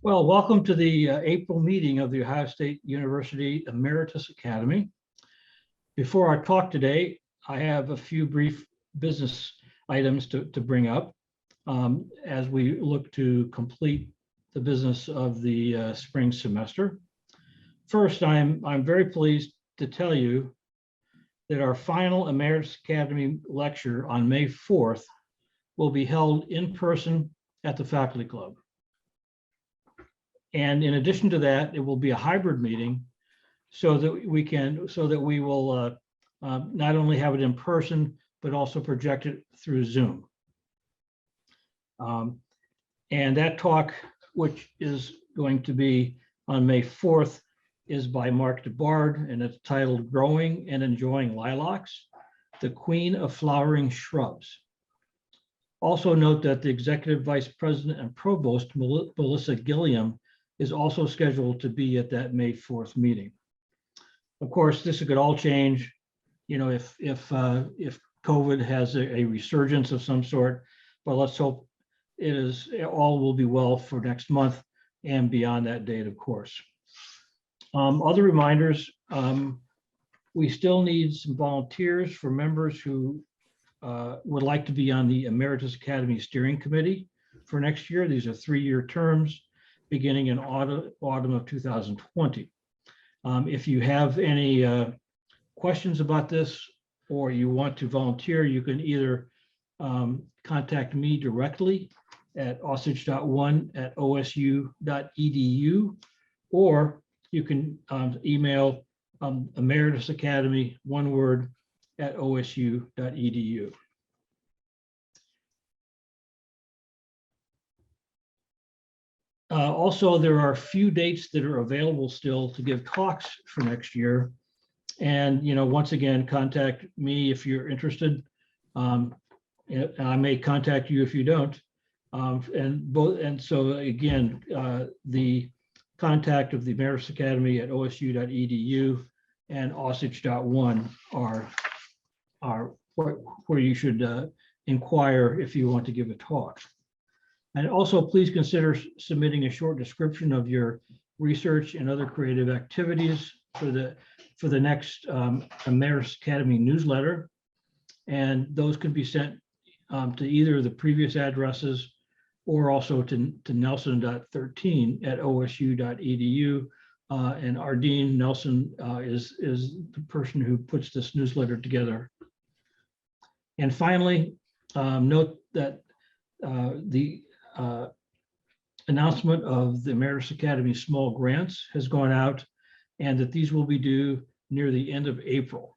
Well, welcome to the April meeting of the Ohio State University Emeritus Academy. Before our talk today, I have a few brief business items to bring up as we look to complete the business of the spring semester. First, I'm very pleased to tell you that our final Emeritus Academy lecture on May 4th will be held in person at the Faculty Club. And in addition to that, it will be a hybrid meeting so that we will not only have it in person, but also project it through Zoom. And that talk, which is going to be on May 4th, is by Mark DeBard, and it's titled Growing and Enjoying Lilacs, the Queen of Flowering Shrubs. Also note that the Executive Vice President and Provost, Melissa Gilliam, is also scheduled to be at that May 4th meeting. Of course, this could all change, you know, if COVID has a resurgence of some sort, but let's hope all will be well for next month and beyond that date, of course. Other reminders, we still need some volunteers for members who would like to be on the Emeritus Academy Steering Committee for next year. These are 3-year terms beginning in autumn of 2020. If you have any questions about this or you want to volunteer, you can either contact me directly at osage.1@osu.edu, or you can email Emeritus Academy, one word, @osu.edu. Also, there are a few dates that are available still to give talks for next year. And, you know, once again, contact me if you're interested. I may contact you if you don't. And so again, the contact of the Emeritus Academy at osu.edu and osage.1 are where you should inquire if you want to give a talk. And also, please consider submitting a short description of your research and other creative activities for the next Emeritus Academy newsletter. And those can be sent to either the previous addresses or also to nelson.13@osu.edu. And Ardeen Nelson is the person who puts this newsletter together. And finally, note that the announcement of the Emeritus Academy small grants has gone out, and that these will be due near the end of April.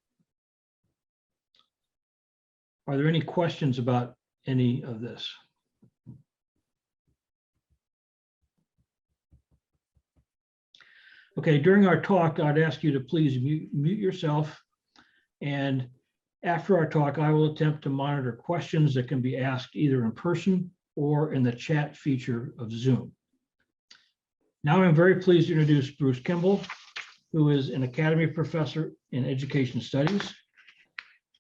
Are there any questions about any of this? Okay, during our talk, I'd ask you to please mute yourself. And after our talk, I will attempt to monitor questions that can be asked either in person or in the chat feature of Zoom. Now I'm very pleased to introduce Bruce Kimball, who is an Academy Professor in Education Studies.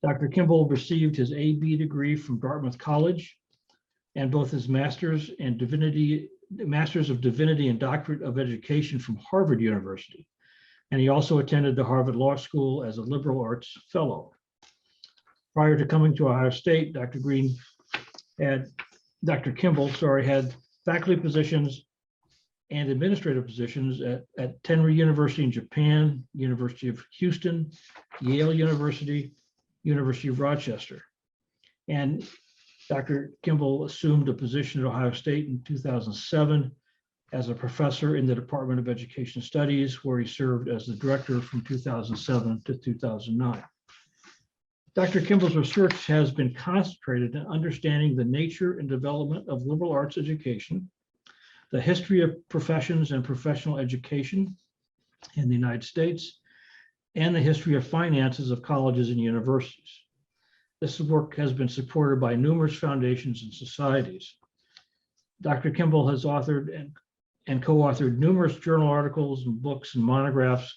Dr. Kimball received his A.B. degree from Dartmouth College and both his Masters of Divinity and Doctorate of Education from Harvard University. And he also attended the Harvard Law School as a liberal arts fellow. Prior to coming to Ohio State, Dr. Kimball had faculty positions and administrative positions at Tenry University in Japan, University of Houston, Yale University, University of Rochester. And Dr. Kimball assumed a position at Ohio State in 2007 as a professor in the Department of Education Studies, where he served as the director from 2007 to 2009. Dr. Kimball's research has been concentrated in understanding the nature and development of liberal arts education, the history of professions and professional education in the United States, and the history of finances of colleges and universities. This work has been supported by numerous foundations and societies. Dr. Kimball has authored and co-authored numerous journal articles and books and monographs,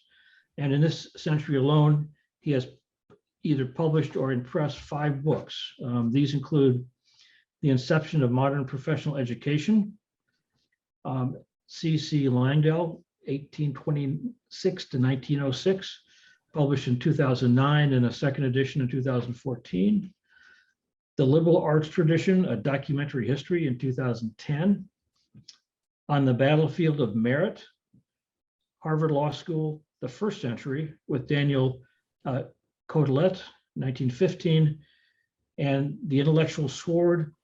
and in this century alone, he has either published or in press 5 books. These include The Inception of Modern Professional Education, C.C. Langdell, 1826 to 1906, published in 2009 and a second edition in 2014. The Liberal Arts Tradition, a documentary history in 2010. On the Battlefield of Merit, Harvard Law School, the First Century, with Daniel Cotelet, 1915, and The Intellectual Sword,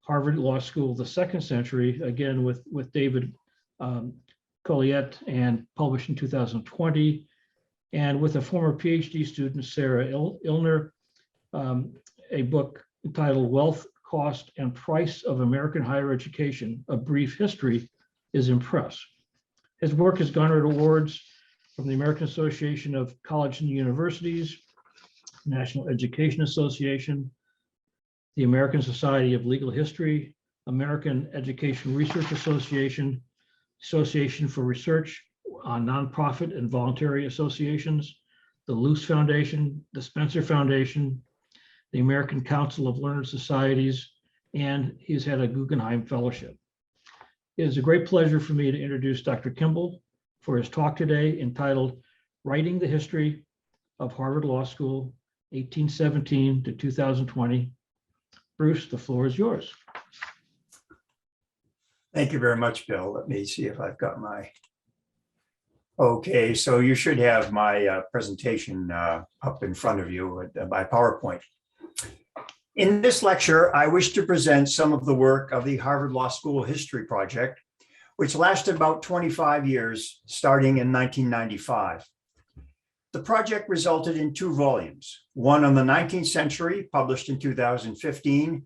Harvard Law School, the Second Century, again with David Colliet, and published in 2020, and with a former PhD student, Sarah Ilner, a book entitled Wealth, Cost, and Price of American Higher Education, A Brief History, is in press. His work has garnered awards from the American Association of Colleges and Universities, National Education Association, the American Society of Legal History, American Education Research Association, Association for Research on Nonprofit and Voluntary Associations, the Luce Foundation, the Spencer Foundation, the American Council of Learned Societies, and he's had a Guggenheim Fellowship. It is a great pleasure for me to introduce Dr. Kimball for his talk today entitled Writing the History of Harvard Law School, 1817 to 2020. Bruce, the floor is yours. Thank you very much, Bill. Let me see if I've got my, okay, so you should have my presentation up in front of you by PowerPoint. In this lecture, I wish to present some of the work of the Harvard Law School History Project, which lasted about 25 years, starting in 1995. The project resulted in 2 volumes, one on the 19th century, published in 2015,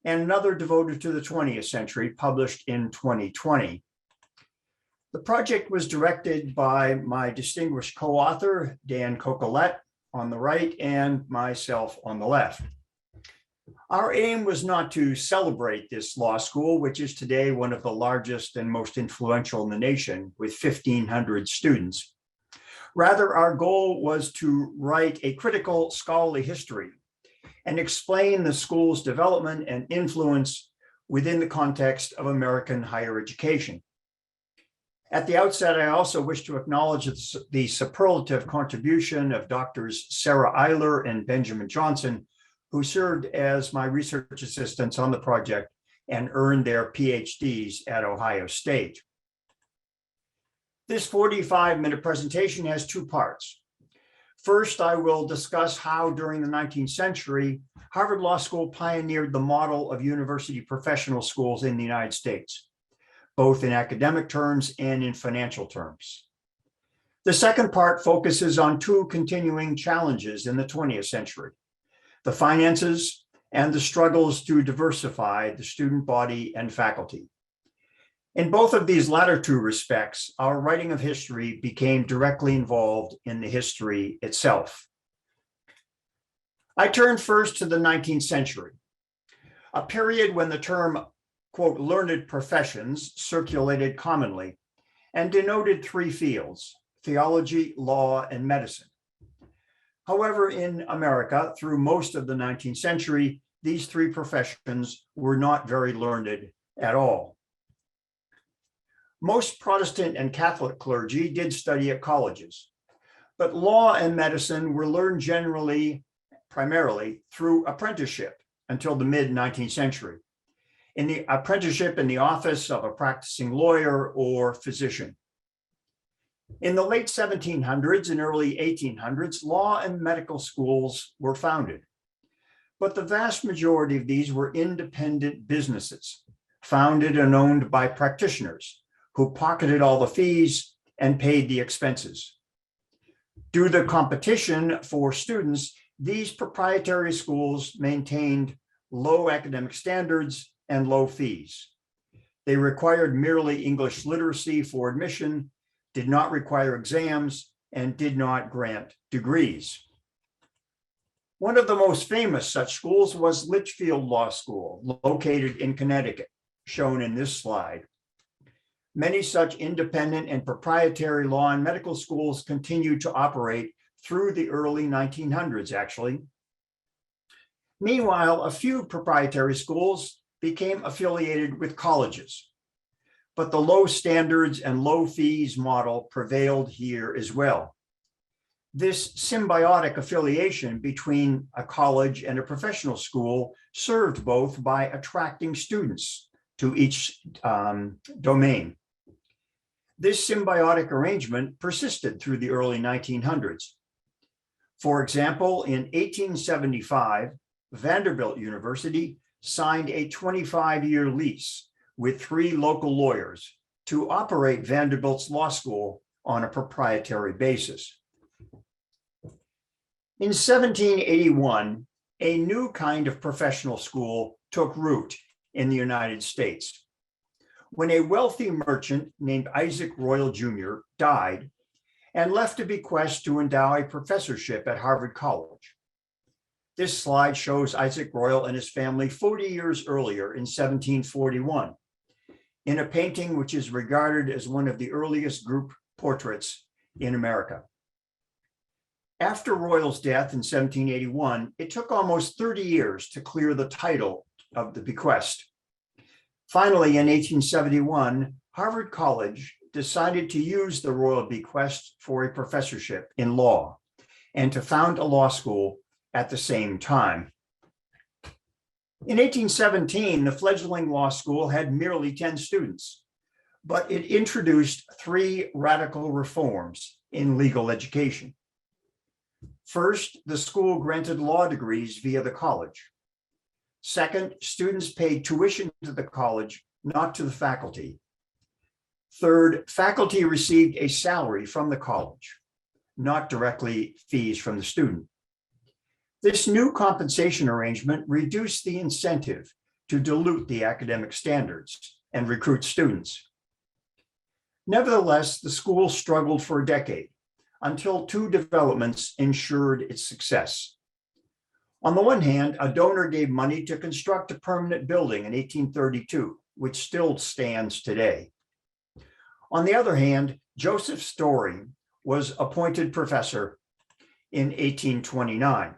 and another devoted to the 20th century, published in 2020. The project was directed by my distinguished co-author, Dan Cocolet, on the right, and myself on the left. Our aim was not to celebrate this law school, which is today one of the largest and most influential in the nation, with 1,500 students. Rather, our goal was to write a critical scholarly history and explain the school's development and influence within the context of American higher education. At the outset, I also wish to acknowledge the superlative contribution of Drs. Sarah Eiler and Benjamin Johnson, who served as my research assistants on the project and earned their PhDs at Ohio State. This 45-minute presentation has 2 parts. First, I will discuss how during the 19th century, Harvard Law School pioneered the model of university professional schools in the United States, both in academic terms and in financial terms. The second part focuses on 2 continuing challenges in the 20th century: the finances and the struggles to diversify the student body and faculty. In both of these latter 2 respects, our writing of history became directly involved in the history itself. I turn first to the 19th century, a period when the term, quote, learned professions circulated commonly and denoted 3 fields: theology, law, and medicine. However, in America, through most of the 19th century, these 3 professions were not very learned at all. Most Protestant and Catholic clergy did study at colleges, but law and medicine were learned primarily through apprenticeship until the mid-19th century, in the apprenticeship in the office of a practicing lawyer or physician. In the late 1700s and early 1800s, law and medical schools were founded, but the vast majority of these were independent businesses, founded and owned by practitioners who pocketed all the fees and paid the expenses. Due to the competition for students, these proprietary schools maintained low academic standards and low fees. They required merely English literacy for admission, did not require exams, and did not grant degrees. One of the most famous such schools was Litchfield Law School, located in Connecticut, shown in this slide. Many such independent and proprietary law and medical schools continued to operate through the early 1900s, actually. Meanwhile, a few proprietary schools became affiliated with colleges, but the low standards and low fees model prevailed here as well. This symbiotic affiliation between a college and a professional school served both by attracting students to each domain. This symbiotic arrangement persisted through the early 1900s. For example, in 1875, Vanderbilt University signed a 25-year lease with 3 local lawyers to operate Vanderbilt's law school on a proprietary basis. In 1781, a new kind of professional school took root in the United States. When a wealthy merchant named Isaac Royal Jr. died and left a bequest to endow a professorship at Harvard College. This slide shows Isaac Royal and his family 40 years earlier in 1741 in a painting which is regarded as one of the earliest group portraits in America. After Royal's death in 1781, it took almost 30 years to clear the title of the bequest. Finally, in 1871, Harvard College decided to use the royal bequest for a professorship in law and to found a law school at the same time. In 1817, the fledgling law school had merely 10 students, but it introduced 3 radical reforms in legal education. First, the school granted law degrees via the college. Second, students paid tuition to the college, not to the faculty. Third, faculty received a salary from the college, not directly fees from the student. This new compensation arrangement reduced the incentive to dilute the academic standards and recruit students. Nevertheless, the school struggled for a decade until 2 developments ensured its success. On the one hand, a donor gave money to construct a permanent building in 1832, which still stands today. On the other hand, Joseph Story was appointed professor in 1829.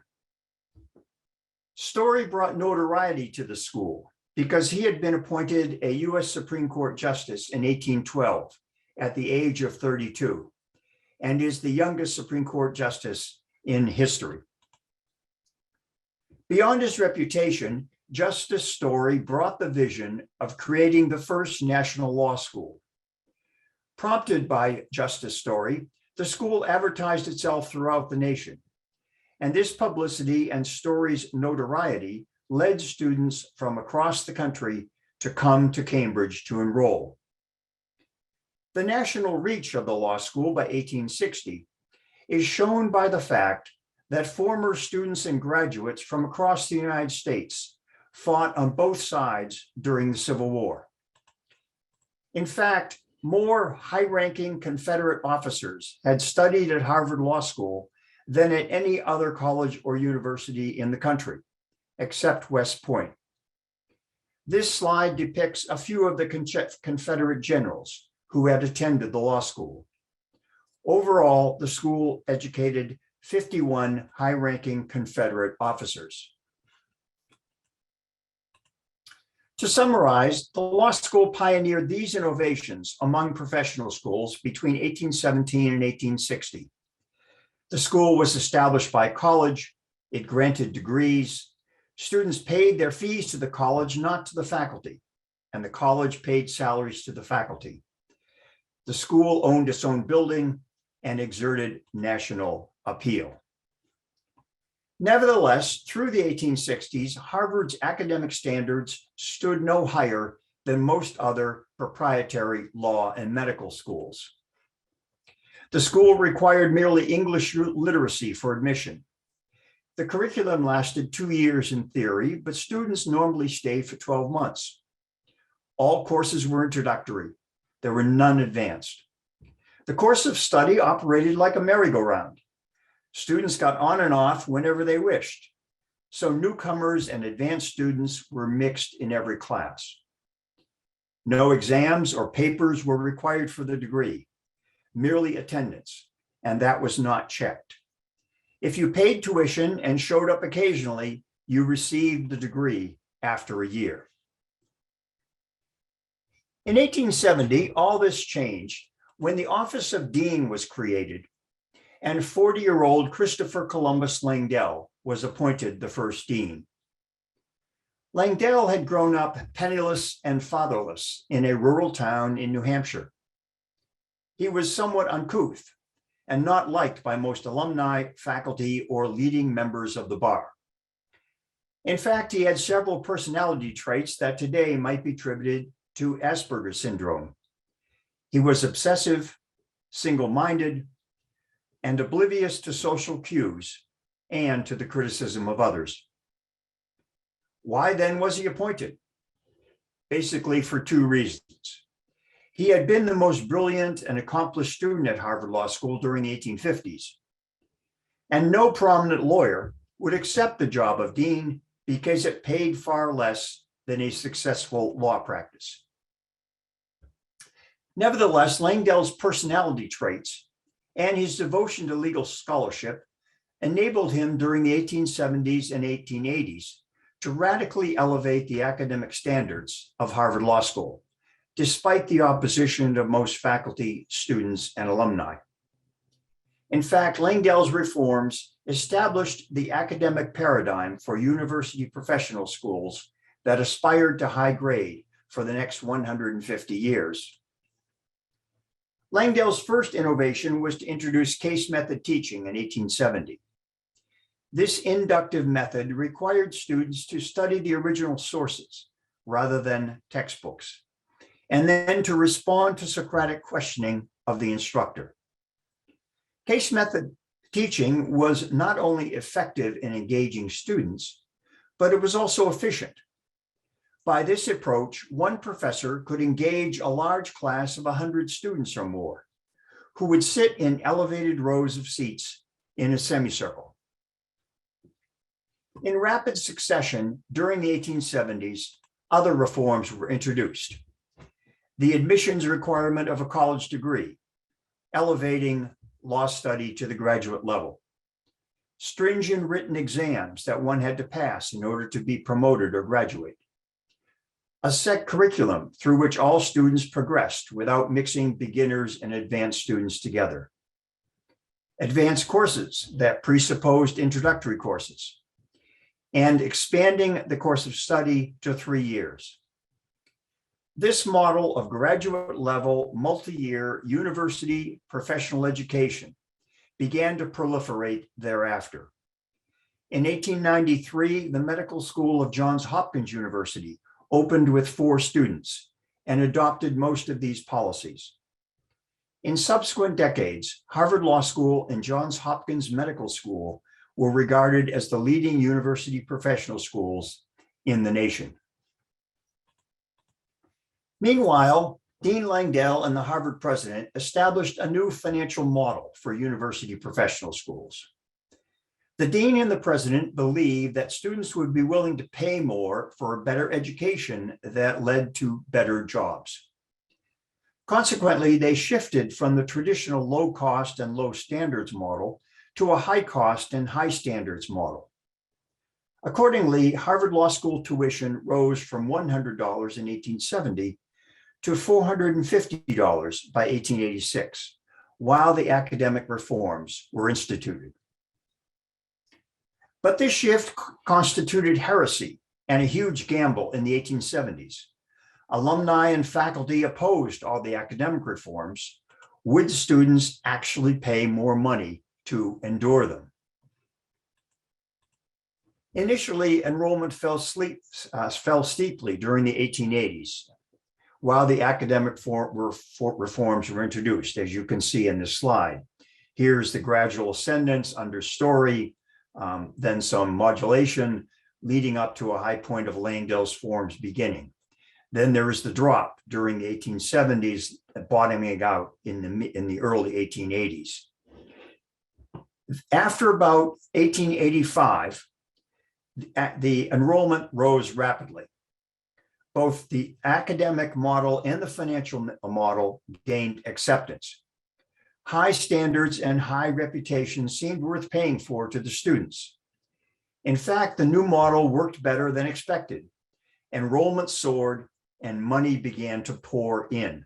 Story brought notoriety to the school because he had been appointed a U.S. Supreme Court justice in 1812 at the age of 32 and is the youngest Supreme Court justice in history. Beyond his reputation, Justice Story brought the vision of creating the first national law school. Prompted by Justice Story, the school advertised itself throughout the nation. And this publicity and Story's notoriety led students from across the country to come to Cambridge to enroll. The national reach of the law school by 1860 is shown by the fact that former students and graduates from across the United States fought on both sides during the Civil War. In fact, more high-ranking Confederate officers had studied at Harvard Law School than at any other college or university in the country, except West Point. This slide depicts a few of the Confederate generals who had attended the law school. Overall, the school educated 51 high-ranking Confederate officers. To summarize, the law school pioneered these innovations among professional schools between 1817 and 1860. The school was established by college, it granted degrees, students paid their fees to the college, not to the faculty, and the college paid salaries to the faculty. The school owned its own building and exerted national appeal. Nevertheless, through the 1860s, Harvard's academic standards stood no higher than most other proprietary law and medical schools. The school required merely English literacy for admission. The curriculum lasted 2 years in theory, but students normally stayed for 12 months. All courses were introductory. There were none advanced. The course of study operated like a merry-go-round. Students got on and off whenever they wished. So newcomers and advanced students were mixed in every class. No exams or papers were required for the degree, merely attendance, and that was not checked. If you paid tuition and showed up occasionally, you received the degree after a year. In 1870, all this changed when the office of dean was created and 40-year-old Christopher Columbus Langdell was appointed the first dean. Langdell had grown up penniless and fatherless in a rural town in New Hampshire. He was somewhat uncouth and not liked by most alumni, faculty, or leading members of the bar. In fact, he had several personality traits that today might be attributed to Asperger's syndrome. He was obsessive, single-minded, and oblivious to social cues and to the criticism of others. Why then was he appointed? Basically for two reasons. He had been the most brilliant and accomplished student at Harvard Law School during the 1850s, and no prominent lawyer would accept the job of dean because it paid far less than a successful law practice. Nevertheless, Langdell's personality traits and his devotion to legal scholarship enabled him during the 1870s and 1880s to radically elevate the academic standards of Harvard Law School, despite the opposition of most faculty, students, and alumni. In fact, Langdell's reforms established the academic paradigm for university professional schools that aspired to high grade for the next 150 years. Langdell's first innovation was to introduce case method teaching in 1870. This inductive method required students to study the original sources rather than textbooks, and then to respond to Socratic questioning of the instructor. Case method teaching was not only effective in engaging students, but it was also efficient. By this approach, one professor could engage a large class of 100 students or more, who would sit in elevated rows of seats in a semicircle. In rapid succession, during the 1870s, other reforms were introduced. The admissions requirement of a college degree, elevating law study to the graduate level, stringent written exams that one had to pass in order to be promoted or graduate, a set curriculum through which all students progressed without mixing beginners and advanced students together, advanced courses that presupposed introductory courses, and expanding the course of study to 3 years. This model of graduate level, multi-year university professional education began to proliferate thereafter. In 1893, the Medical School of Johns Hopkins University opened with 4 students and adopted most of these policies. In subsequent decades, Harvard Law School and Johns Hopkins Medical School were regarded as the leading university professional schools in the nation. Meanwhile, Dean Langdell and the Harvard president established a new financial model for university professional schools. The dean and the president believed that students would be willing to pay more for a better education that led to better jobs. Consequently, they shifted from the traditional low cost and low standards model to a high cost and high standards model. Accordingly, Harvard Law School tuition rose from $100 in 1870 to $450 by 1886, while the academic reforms were instituted. But this shift constituted heresy and a huge gamble in the 1870s. Alumni and faculty opposed all the academic reforms. Would students actually pay more money to endure them? Initially, enrollment fell steeply during the 1880s, while the academic reforms were introduced, as you can see in this slide. Here's the gradual ascendance under Story, then some modulation leading up to a high point of Langdell's forms beginning. Then there is the drop during the 1870s, bottoming out in the early 1880s. After about 1885, the enrollment rose rapidly. Both the academic model and the financial model gained acceptance. High standards and high reputation seemed worth paying for to the students. In fact, the new model worked better than expected. Enrollment soared and money began to pour in.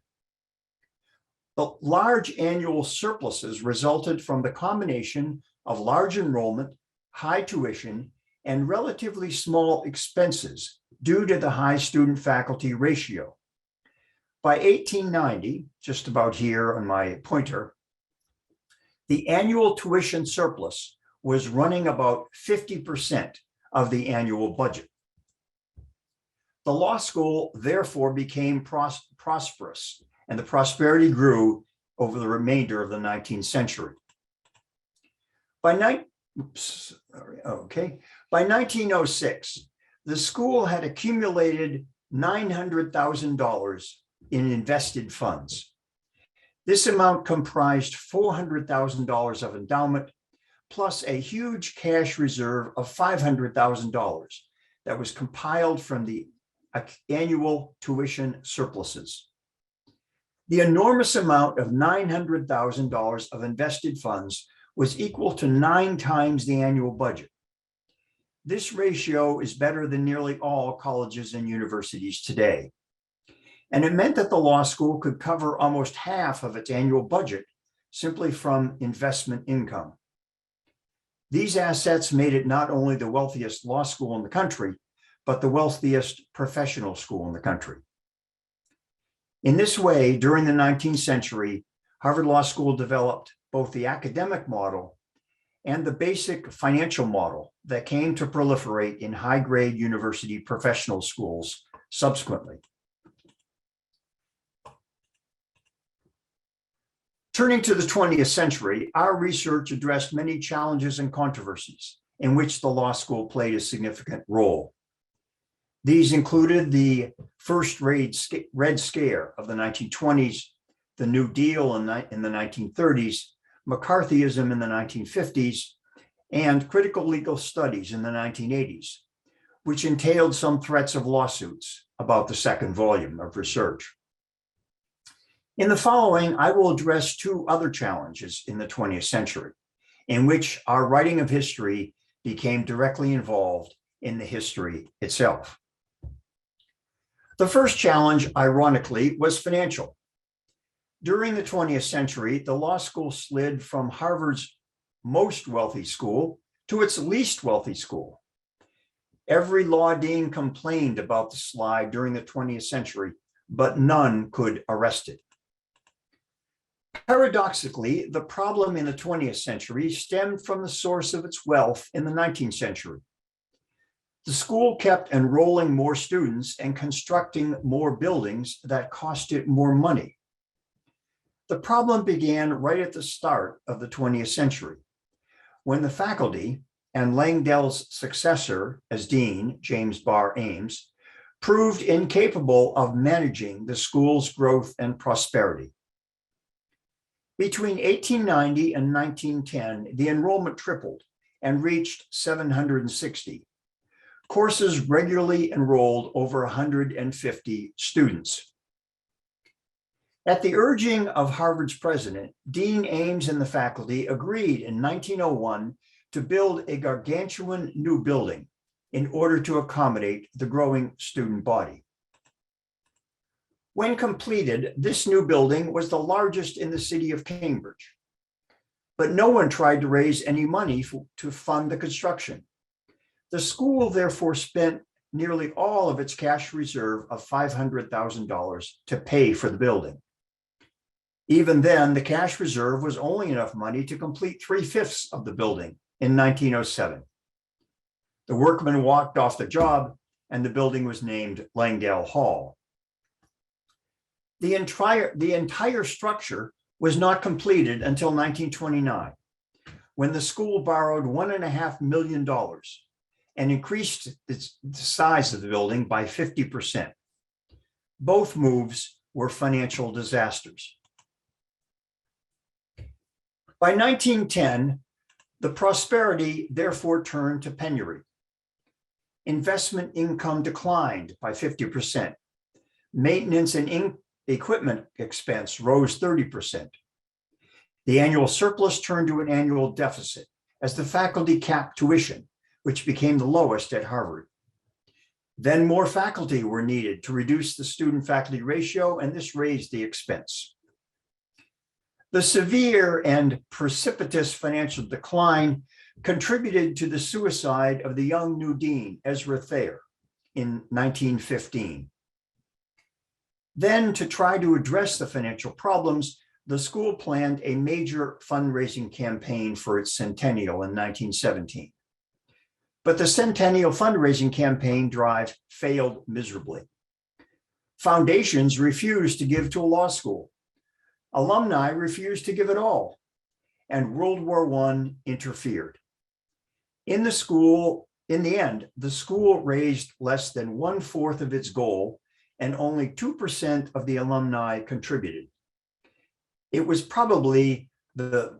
The large annual surpluses resulted from the combination of large enrollment, high tuition, and relatively small expenses due to the high student-faculty ratio. By 1890, just about here on my pointer, the annual tuition surplus was running about 50% of the annual budget. The law school therefore became prosperous, and the prosperity grew over the remainder of the 19th century. By 1906, the school had accumulated $900,000 in invested funds. This amount comprised $400,000 of endowment, plus a huge cash reserve of $500,000 that was compiled from the annual tuition surpluses. The enormous amount of $900,000 of invested funds was equal to 9 times the annual budget. This ratio is better than nearly all colleges and universities today. And it meant that the law school could cover almost half of its annual budget simply from investment income. These assets made it not only the wealthiest law school in the country, but the wealthiest professional school in the country. In this way, during the 19th century, Harvard Law School developed both the academic model and the basic financial model that came to proliferate in high-grade university professional schools subsequently. Turning to the 20th century, our research addressed many challenges and controversies in which the law school played a significant role. These included the first Red Scare of the 1920s, the New Deal in the 1930s, McCarthyism in the 1950s, and critical legal studies in the 1980s, which entailed some threats of lawsuits about the second volume of research. In the following, I will address 2 other challenges in the 20th century, in which our writing of history became directly involved in the history itself. The first challenge, ironically, was financial. During the 20th century, the law school slid from Harvard's most wealthy school to its least wealthy school. Every law dean complained about the slide during the 20th century, but none could arrest it. Paradoxically, the problem in the 20th century stemmed from the source of its wealth in the 19th century. The school kept enrolling more students and constructing more buildings that cost it more money. The problem began right at the start of the 20th century, when the faculty and Langdell's successor as dean, James Barr Ames, proved incapable of managing the school's growth and prosperity. Between 1890 and 1910, the enrollment tripled and reached 760. Courses regularly enrolled over 150 students. At the urging of Harvard's president, Dean Ames and the faculty agreed in 1901 to build a gargantuan new building in order to accommodate the growing student body. When completed, this new building was the largest in the city of Cambridge, but no one tried to raise any money to fund the construction. The school therefore spent nearly all of its cash reserve of $500,000 to pay for the building. Even then, the cash reserve was only enough money to complete 3/5 of the building in 1907. The workmen walked off the job and the building was named Langdell Hall. The entire structure was not completed until 1929, when the school borrowed $1.5 million and increased the size of the building by 50%. Both moves were financial disasters. By 1910, the prosperity therefore turned to penury. Investment income declined by 50%. Maintenance and equipment expense rose 30%. The annual surplus turned to an annual deficit as the faculty capped tuition, which became the lowest at Harvard. Then more faculty were needed to reduce the student-faculty ratio, and this raised the expense. The severe and precipitous financial decline contributed to the suicide of the young new dean, Ezra Thayer, in 1915. Then, to try to address the financial problems, the school planned a major fundraising campaign for its centennial in 1917. But the centennial fundraising campaign drive failed miserably. Foundations refused to give to a law school. Alumni refused to give at all. And World War I interfered. In the end, the school raised less than 1/4 of its goal, and only 2% of the alumni contributed. It was probably the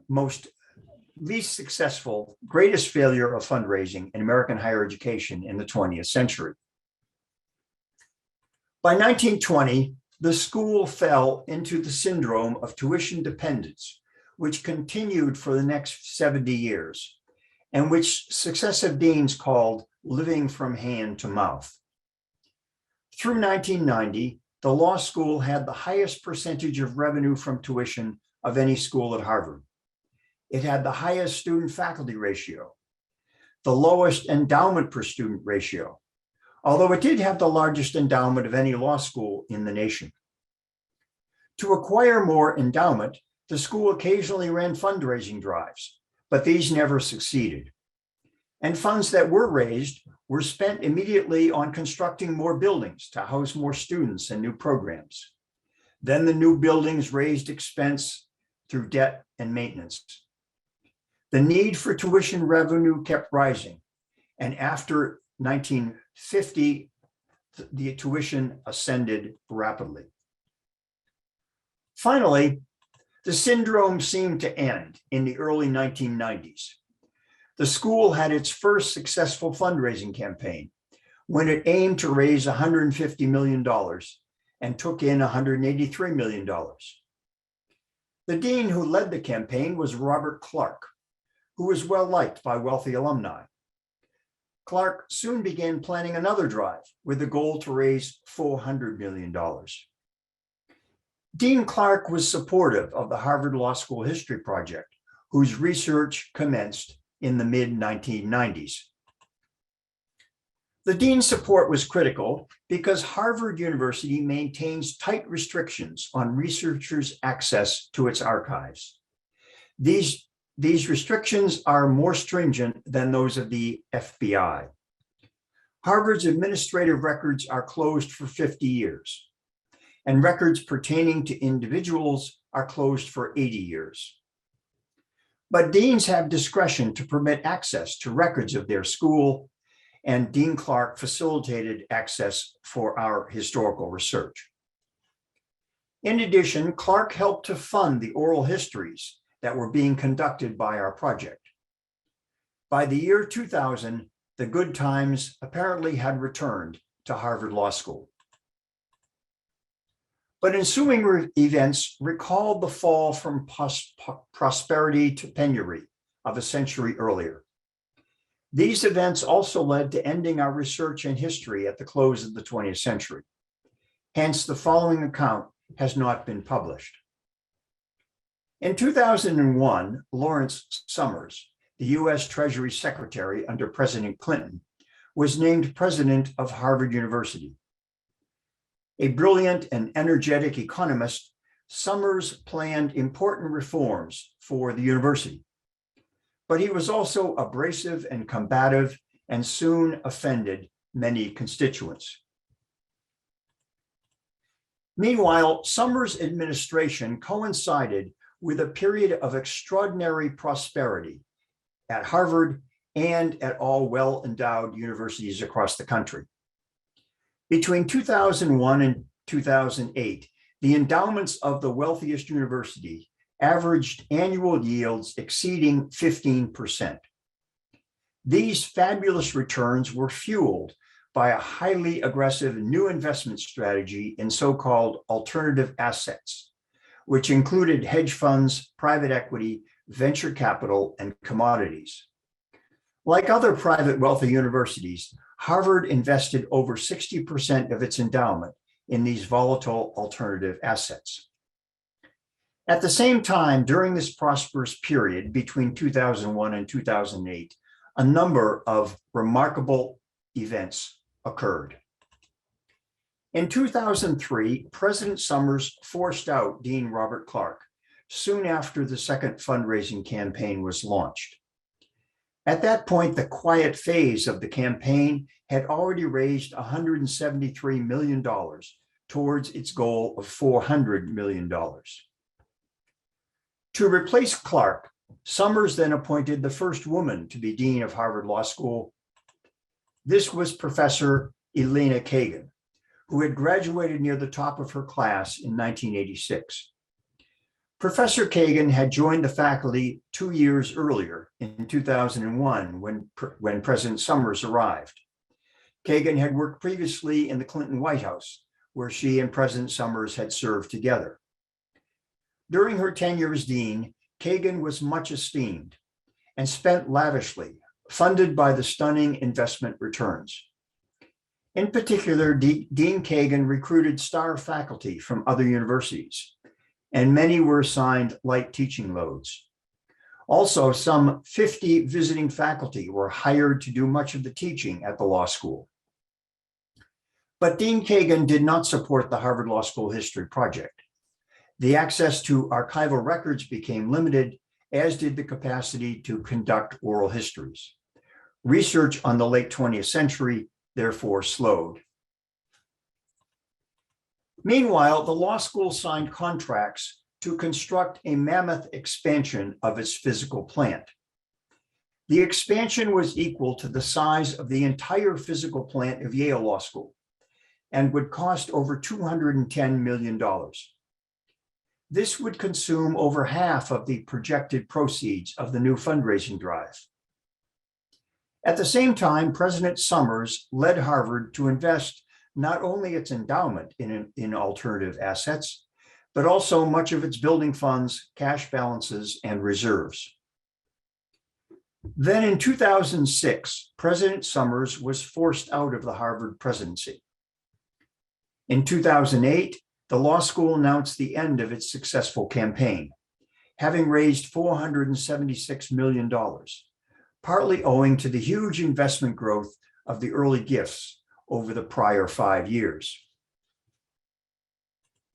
least successful, greatest failure of fundraising in American higher education in the 20th century. By 1920, the school fell into the syndrome of tuition dependence, which continued for the next 70 years, and which successive deans called living from hand to mouth. Through 1990, the law school had the highest percentage of revenue from tuition of any school at Harvard. It had the highest student-faculty ratio, the lowest endowment per student ratio, although it did have the largest endowment of any law school in the nation. To acquire more endowment, the school occasionally ran fundraising drives, but these never succeeded. And funds that were raised were spent immediately on constructing more buildings to house more students and new programs. Then the new buildings raised expense through debt and maintenance. The need for tuition revenue kept rising, and after 1950, the tuition ascended rapidly. Finally, the syndrome seemed to end in the early 1990s. The school had its first successful fundraising campaign when it aimed to raise $150 million and took in $183 million. The dean who led the campaign was Robert Clark, who was well liked by wealthy alumni. Clark soon began planning another drive with the goal to raise $400 million. Dean Clark was supportive of the Harvard Law School History Project, whose research commenced in the mid-1990s. The dean's support was critical because Harvard University maintains tight restrictions on researchers' access to its archives. These restrictions are more stringent than those of the FBI. Harvard's administrative records are closed for 50 years, and records pertaining to individuals are closed for 80 years. But deans have discretion to permit access to records of their school, and Dean Clark facilitated access for our historical research. In addition, Clark helped to fund the oral histories that were being conducted by our project. By the year 2000, the good times apparently had returned to Harvard Law School. But ensuing events recalled the fall from prosperity to penury of a century earlier. These events also led to ending our research and history at the close of the 20th century. Hence, the following account has not been published. In 2001, Lawrence Summers, the U.S. Treasury Secretary under President Clinton, was named president of Harvard University. A brilliant and energetic economist, Summers planned important reforms for the university. But he was also abrasive and combative and soon offended many constituents. Meanwhile, Summers' administration coincided with a period of extraordinary prosperity at Harvard and at all well-endowed universities across the country. Between 2001 and 2008, the endowments of the wealthiest university averaged annual yields exceeding 15%. These fabulous returns were fueled by a highly aggressive new investment strategy in so-called alternative assets, which included hedge funds, private equity, venture capital, and commodities. Like other private wealthy universities, Harvard invested over 60% of its endowment in these volatile alternative assets. At the same time, during this prosperous period between 2001 and 2008, a number of remarkable events occurred. In 2003, President Summers forced out Dean Robert Clark soon after the second fundraising campaign was launched. At that point, the quiet phase of the campaign had already raised $173 million towards its goal of $400 million. To replace Clark, Summers then appointed the first woman to be Dean of Harvard Law School. This was Professor Elena Kagan, who had graduated near the top of her class in 1986. Professor Kagan had joined the faculty 2 years earlier in 2001 when President Summers arrived. Kagan had worked previously in the Clinton White House, where she and President Summers had served together. During her tenure as dean, Kagan was much esteemed and spent lavishly, funded by the stunning investment returns. In particular, Dean Kagan recruited star faculty from other universities, and many were assigned light teaching loads. Also, some 50 visiting faculty were hired to do much of the teaching at the law school. But Dean Kagan did not support the Harvard Law School History Project. The access to archival records became limited, as did the capacity to conduct oral histories. Research on the late 20th century therefore slowed. Meanwhile, the law school signed contracts to construct a mammoth expansion of its physical plant. The expansion was equal to the size of the entire physical plant of Yale Law School and would cost over $210 million. This would consume over half of the projected proceeds of the new fundraising drive. At the same time, President Summers led Harvard to invest not only its endowment in alternative assets, but also much of its building funds, cash balances, and reserves. Then in 2006, President Summers was forced out of the Harvard presidency. In 2008, the law school announced the end of its successful campaign, having raised $476 million, partly owing to the huge investment growth of the early gifts over the prior 5 years.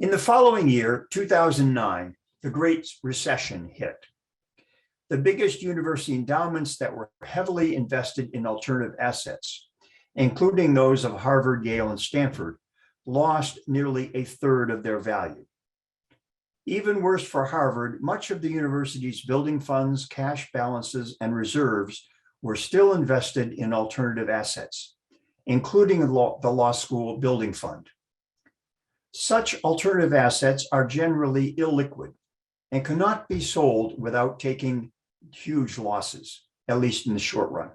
In the following year, 2009, the Great Recession hit. The biggest university endowments that were heavily invested in alternative assets, including those of Harvard, Yale, and Stanford, lost nearly a third of their value. Even worse for Harvard, much of the university's building funds, cash balances, and reserves were still invested in alternative assets, including the law school building fund. Such alternative assets are generally illiquid and cannot be sold without taking huge losses, at least in the short run.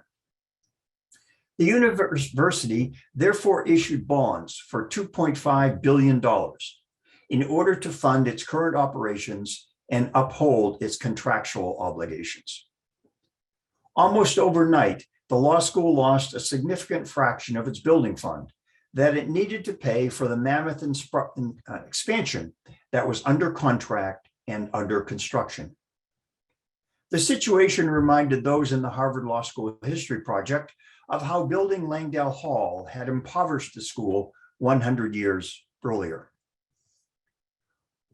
The university therefore issued bonds for $2.5 billion in order to fund its current operations and uphold its contractual obligations. Almost overnight, the law school lost a significant fraction of its building fund that it needed to pay for the mammoth expansion that was under contract and under construction. The situation reminded those in the Harvard Law School History Project of how building Langdell Hall had impoverished the school 100 years earlier.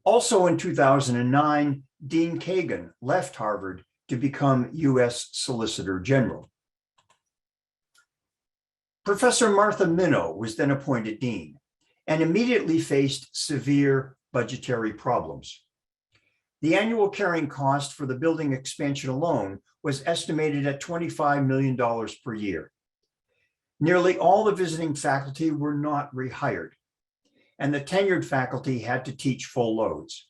Also in 2009, Dean Kagan left Harvard to become U.S. Solicitor General. Professor Martha Minow was then appointed dean and immediately faced severe budgetary problems. The annual carrying cost for the building expansion alone was estimated at $25 million per year. Nearly all the visiting faculty were not rehired, and the tenured faculty had to teach full loads.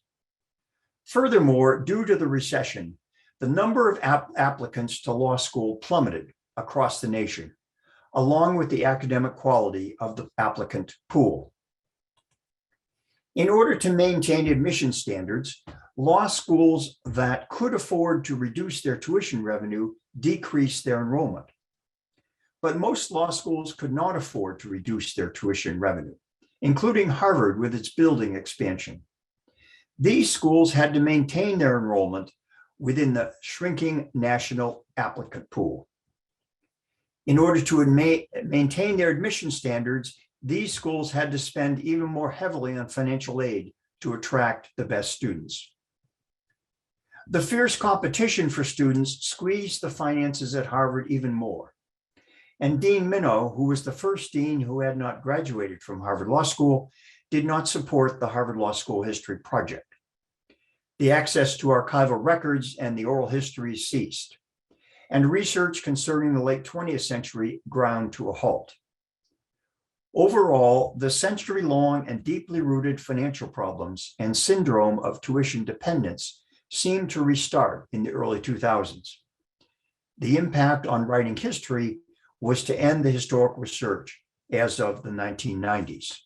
Furthermore, due to the recession, the number of applicants to law school plummeted across the nation, along with the academic quality of the applicant pool. In order to maintain admission standards, law schools that could afford to reduce their tuition revenue decreased their enrollment. but most law schools could not afford to reduce their tuition revenue, including Harvard with its building expansion. These schools had to maintain their enrollment within the shrinking national applicant pool. In order to maintain their admission standards, these schools had to spend even more heavily on financial aid to attract the best students. The fierce competition for students squeezed the finances at Harvard even more. And Dean Minow, who was the first dean who had not graduated from Harvard Law School, did not support the Harvard Law School History Project. The access to archival records and the oral histories ceased, and research concerning the late 20th century ground to a halt. Overall, the century-long and deeply rooted financial problems and syndrome of tuition dependence seemed to restart in the early 2000s. The impact on writing history was to end the historic research as of the 1990s.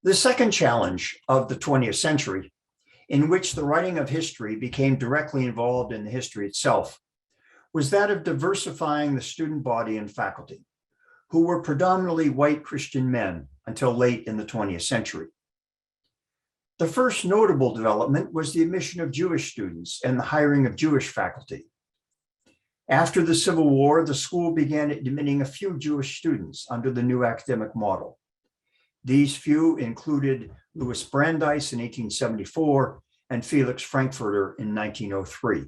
The second challenge of the 20th century, in which the writing of history became directly involved in the history itself, was that of diversifying the student body and faculty, who were predominantly white Christian men until late in the 20th century. The first notable development was the admission of Jewish students and the hiring of Jewish faculty. After the Civil War, the school began admitting a few Jewish students under the new academic model. These few included Louis Brandeis in 1874 and Felix Frankfurter in 1903.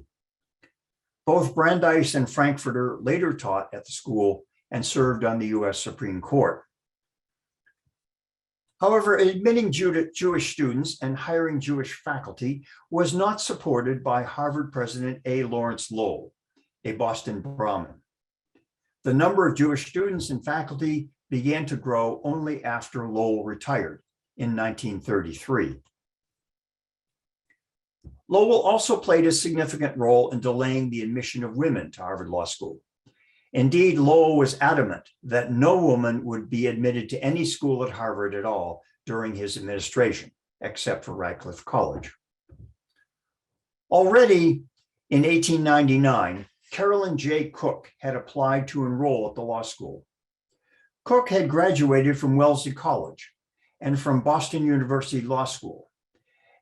Both Brandeis and Frankfurter later taught at the school and served on the U.S. Supreme Court. However, admitting Jewish students and hiring Jewish faculty was not supported by Harvard President A. Lawrence Lowell, a Boston Brahmin. The number of Jewish students and faculty began to grow only after Lowell retired in 1933. Lowell also played a significant role in delaying the admission of women to Harvard Law School. Indeed, Lowell was adamant that no woman would be admitted to any school at Harvard at all during his administration, except for Radcliffe College. Already in 1899, Carolyn J. Cook had applied to enroll at the law school. Cook had graduated from Wellesley College and from Boston University Law School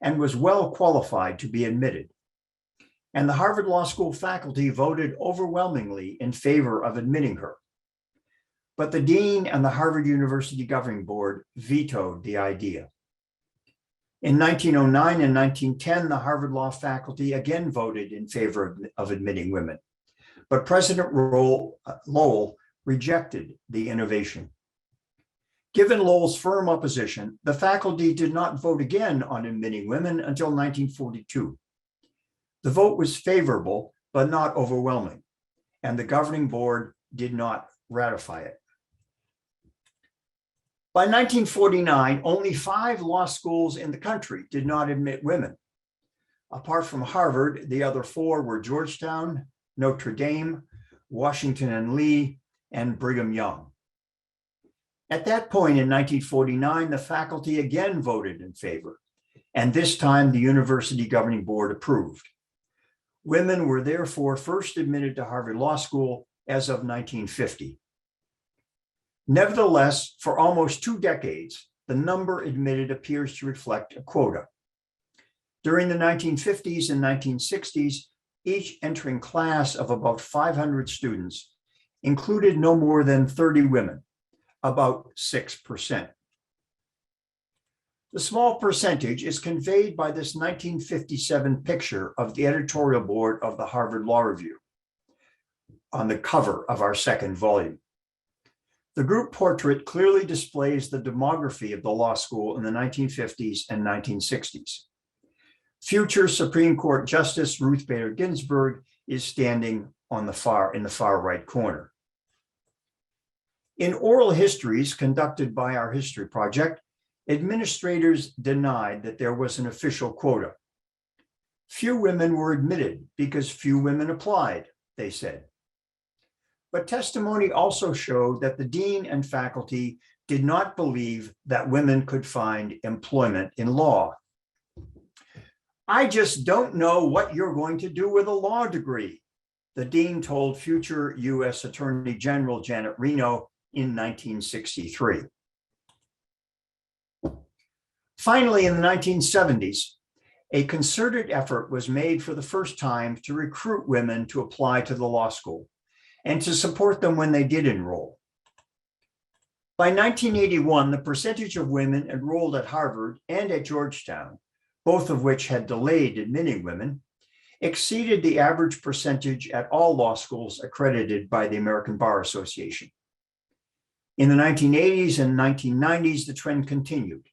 and was well qualified to be admitted. And the Harvard Law School faculty voted overwhelmingly in favor of admitting her. But the dean and the Harvard University Governing Board vetoed the idea. In 1909 and 1910, the Harvard Law faculty again voted in favor of admitting women, but President Lowell rejected the innovation. Given Lowell's firm opposition, the faculty did not vote again on admitting women until 1942. The vote was favorable, but not overwhelming, and the governing board did not ratify it. By 1949, only 5 law schools in the country did not admit women. Apart from Harvard, the other 4 were Georgetown, Notre Dame, Washington and Lee, and Brigham Young. At that point in 1949, the faculty again voted in favor, and this time the university governing board approved. Women were therefore first admitted to Harvard Law School as of 1950. Nevertheless, for almost 2 decades, the number admitted appears to reflect a quota. During the 1950s and 1960s, each entering class of about 500 students included no more than 30 women, about 6%. The small percentage is conveyed by this 1957 picture of the editorial board of the Harvard Law Review on the cover of our second volume. The group portrait clearly displays the demography of the law school in the 1950s and 1960s. Future Supreme Court Justice Ruth Bader Ginsburg is standing in the far right corner. In oral histories conducted by our history project, administrators denied that there was an official quota. Few women were admitted because few women applied, they said. But testimony also showed that the dean and faculty did not believe that women could find employment in law. "I just don't know what you're going to do with a law degree," the dean told future U.S. Attorney General Janet Reno in 1963. Finally, in the 1970s, a concerted effort was made for the first time to recruit women to apply to the law school and to support them when they did enroll. By 1981, the percentage of women enrolled at Harvard and at Georgetown, both of which had delayed admitting women, exceeded the average percentage at all law schools accredited by the American Bar Association. In the 1980s and 1990s, the trend continued.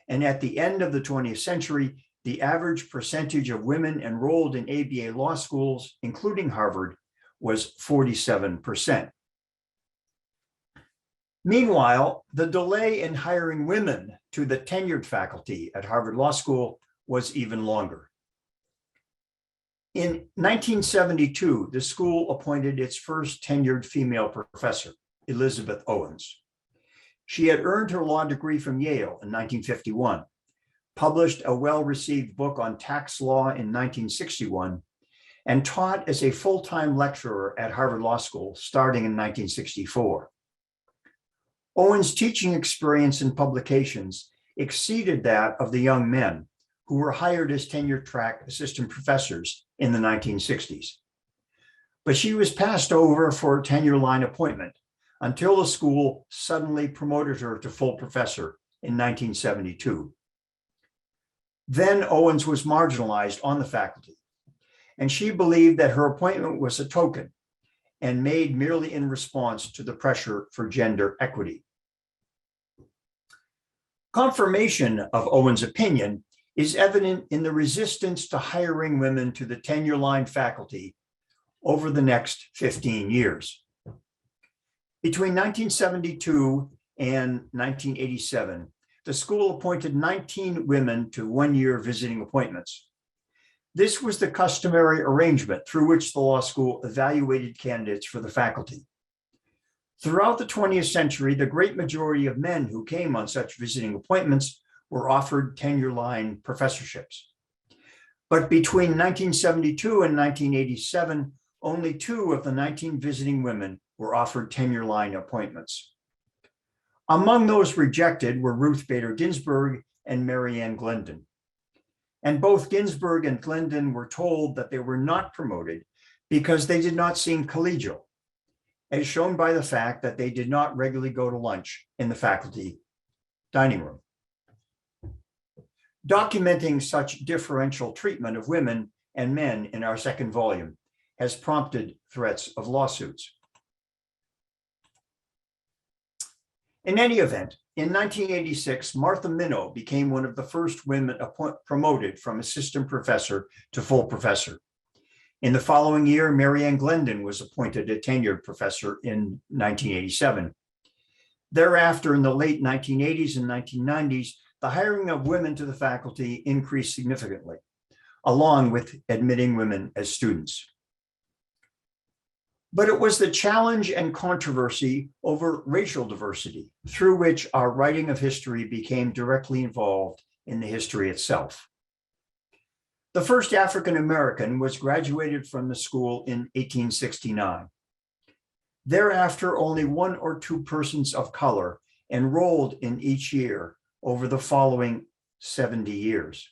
And at the end of the 20th century, the average percentage of women enrolled in ABA law schools, including Harvard, was 47%. Meanwhile, the delay in hiring women to the tenured faculty at Harvard Law School was even longer. In 1972, the school appointed its first tenured female professor, Elizabeth Owens. She had earned her law degree from Yale in 1951, published a well-received book on tax law in 1961, and taught as a full-time lecturer at Harvard Law School starting in 1964. Owens' teaching experience and publications exceeded that of the young men who were hired as tenure-track assistant professors in the 1960s. But she was passed over for a tenure-line appointment until the school suddenly promoted her to full professor in 1972. Then Owens was marginalized on the faculty, and she believed that her appointment was a token and made merely in response to the pressure for gender equity. Confirmation of Owens' opinion is evident in the resistance to hiring women to the tenure-line faculty over the next 15 years. Between 1972 and 1987, the school appointed 19 women to one-year visiting appointments. This was the customary arrangement through which the law school evaluated candidates for the faculty. Throughout the 20th century, the great majority of men who came on such visiting appointments were offered tenure-line professorships. But between 1972 and 1987, only 2 of the 19 visiting women were offered tenure-line appointments. Among those rejected were Ruth Bader Ginsburg and Mary Ann Glendon. And both Ginsburg and Glendon were told that they were not promoted because they did not seem collegial, as shown by the fact that they did not regularly go to lunch in the faculty dining room. Documenting such differential treatment of women and men in our second volume has prompted threats of lawsuits. In any event, in 1986, Martha Minow became one of the first women promoted from assistant professor to full professor. In the following year, Mary Ann Glendon was appointed a tenured professor in 1987. Thereafter, in the late 1980s and 1990s, the hiring of women to the faculty increased significantly, along with admitting women as students. But it was the challenge and controversy over racial diversity through which our writing of history became directly involved in the history itself. The first African American was graduated from the school in 1869. Thereafter, only 1 or 2 persons of color enrolled in each year over the following 70 years.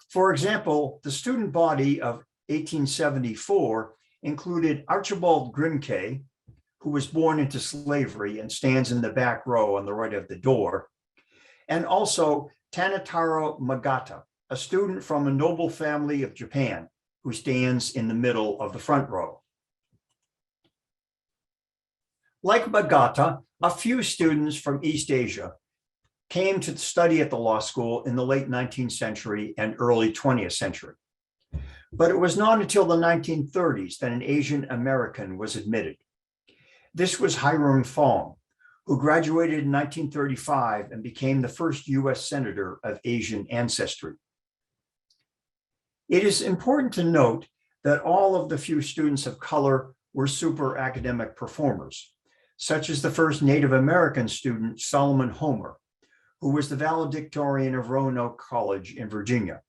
For example, the student body of 1874 included Archibald Grimke, who was born into slavery and stands in the back row on the right of the door, and also Tanataro Magata, a student from a noble family of Japan, who stands in the middle of the front row. Like Magata, a few students from East Asia came to study at the law school in the late 19th century and early 20th century. But it was not until the 1930s that an Asian American was admitted. This was Hiram Fong, who graduated in 1935 and became the first US Senator of Asian ancestry. It is important to note that all of the few students of color were super academic performers, such as the first Native American student, Solomon Homer, who was the valedictorian of Roanoke College in Virginia.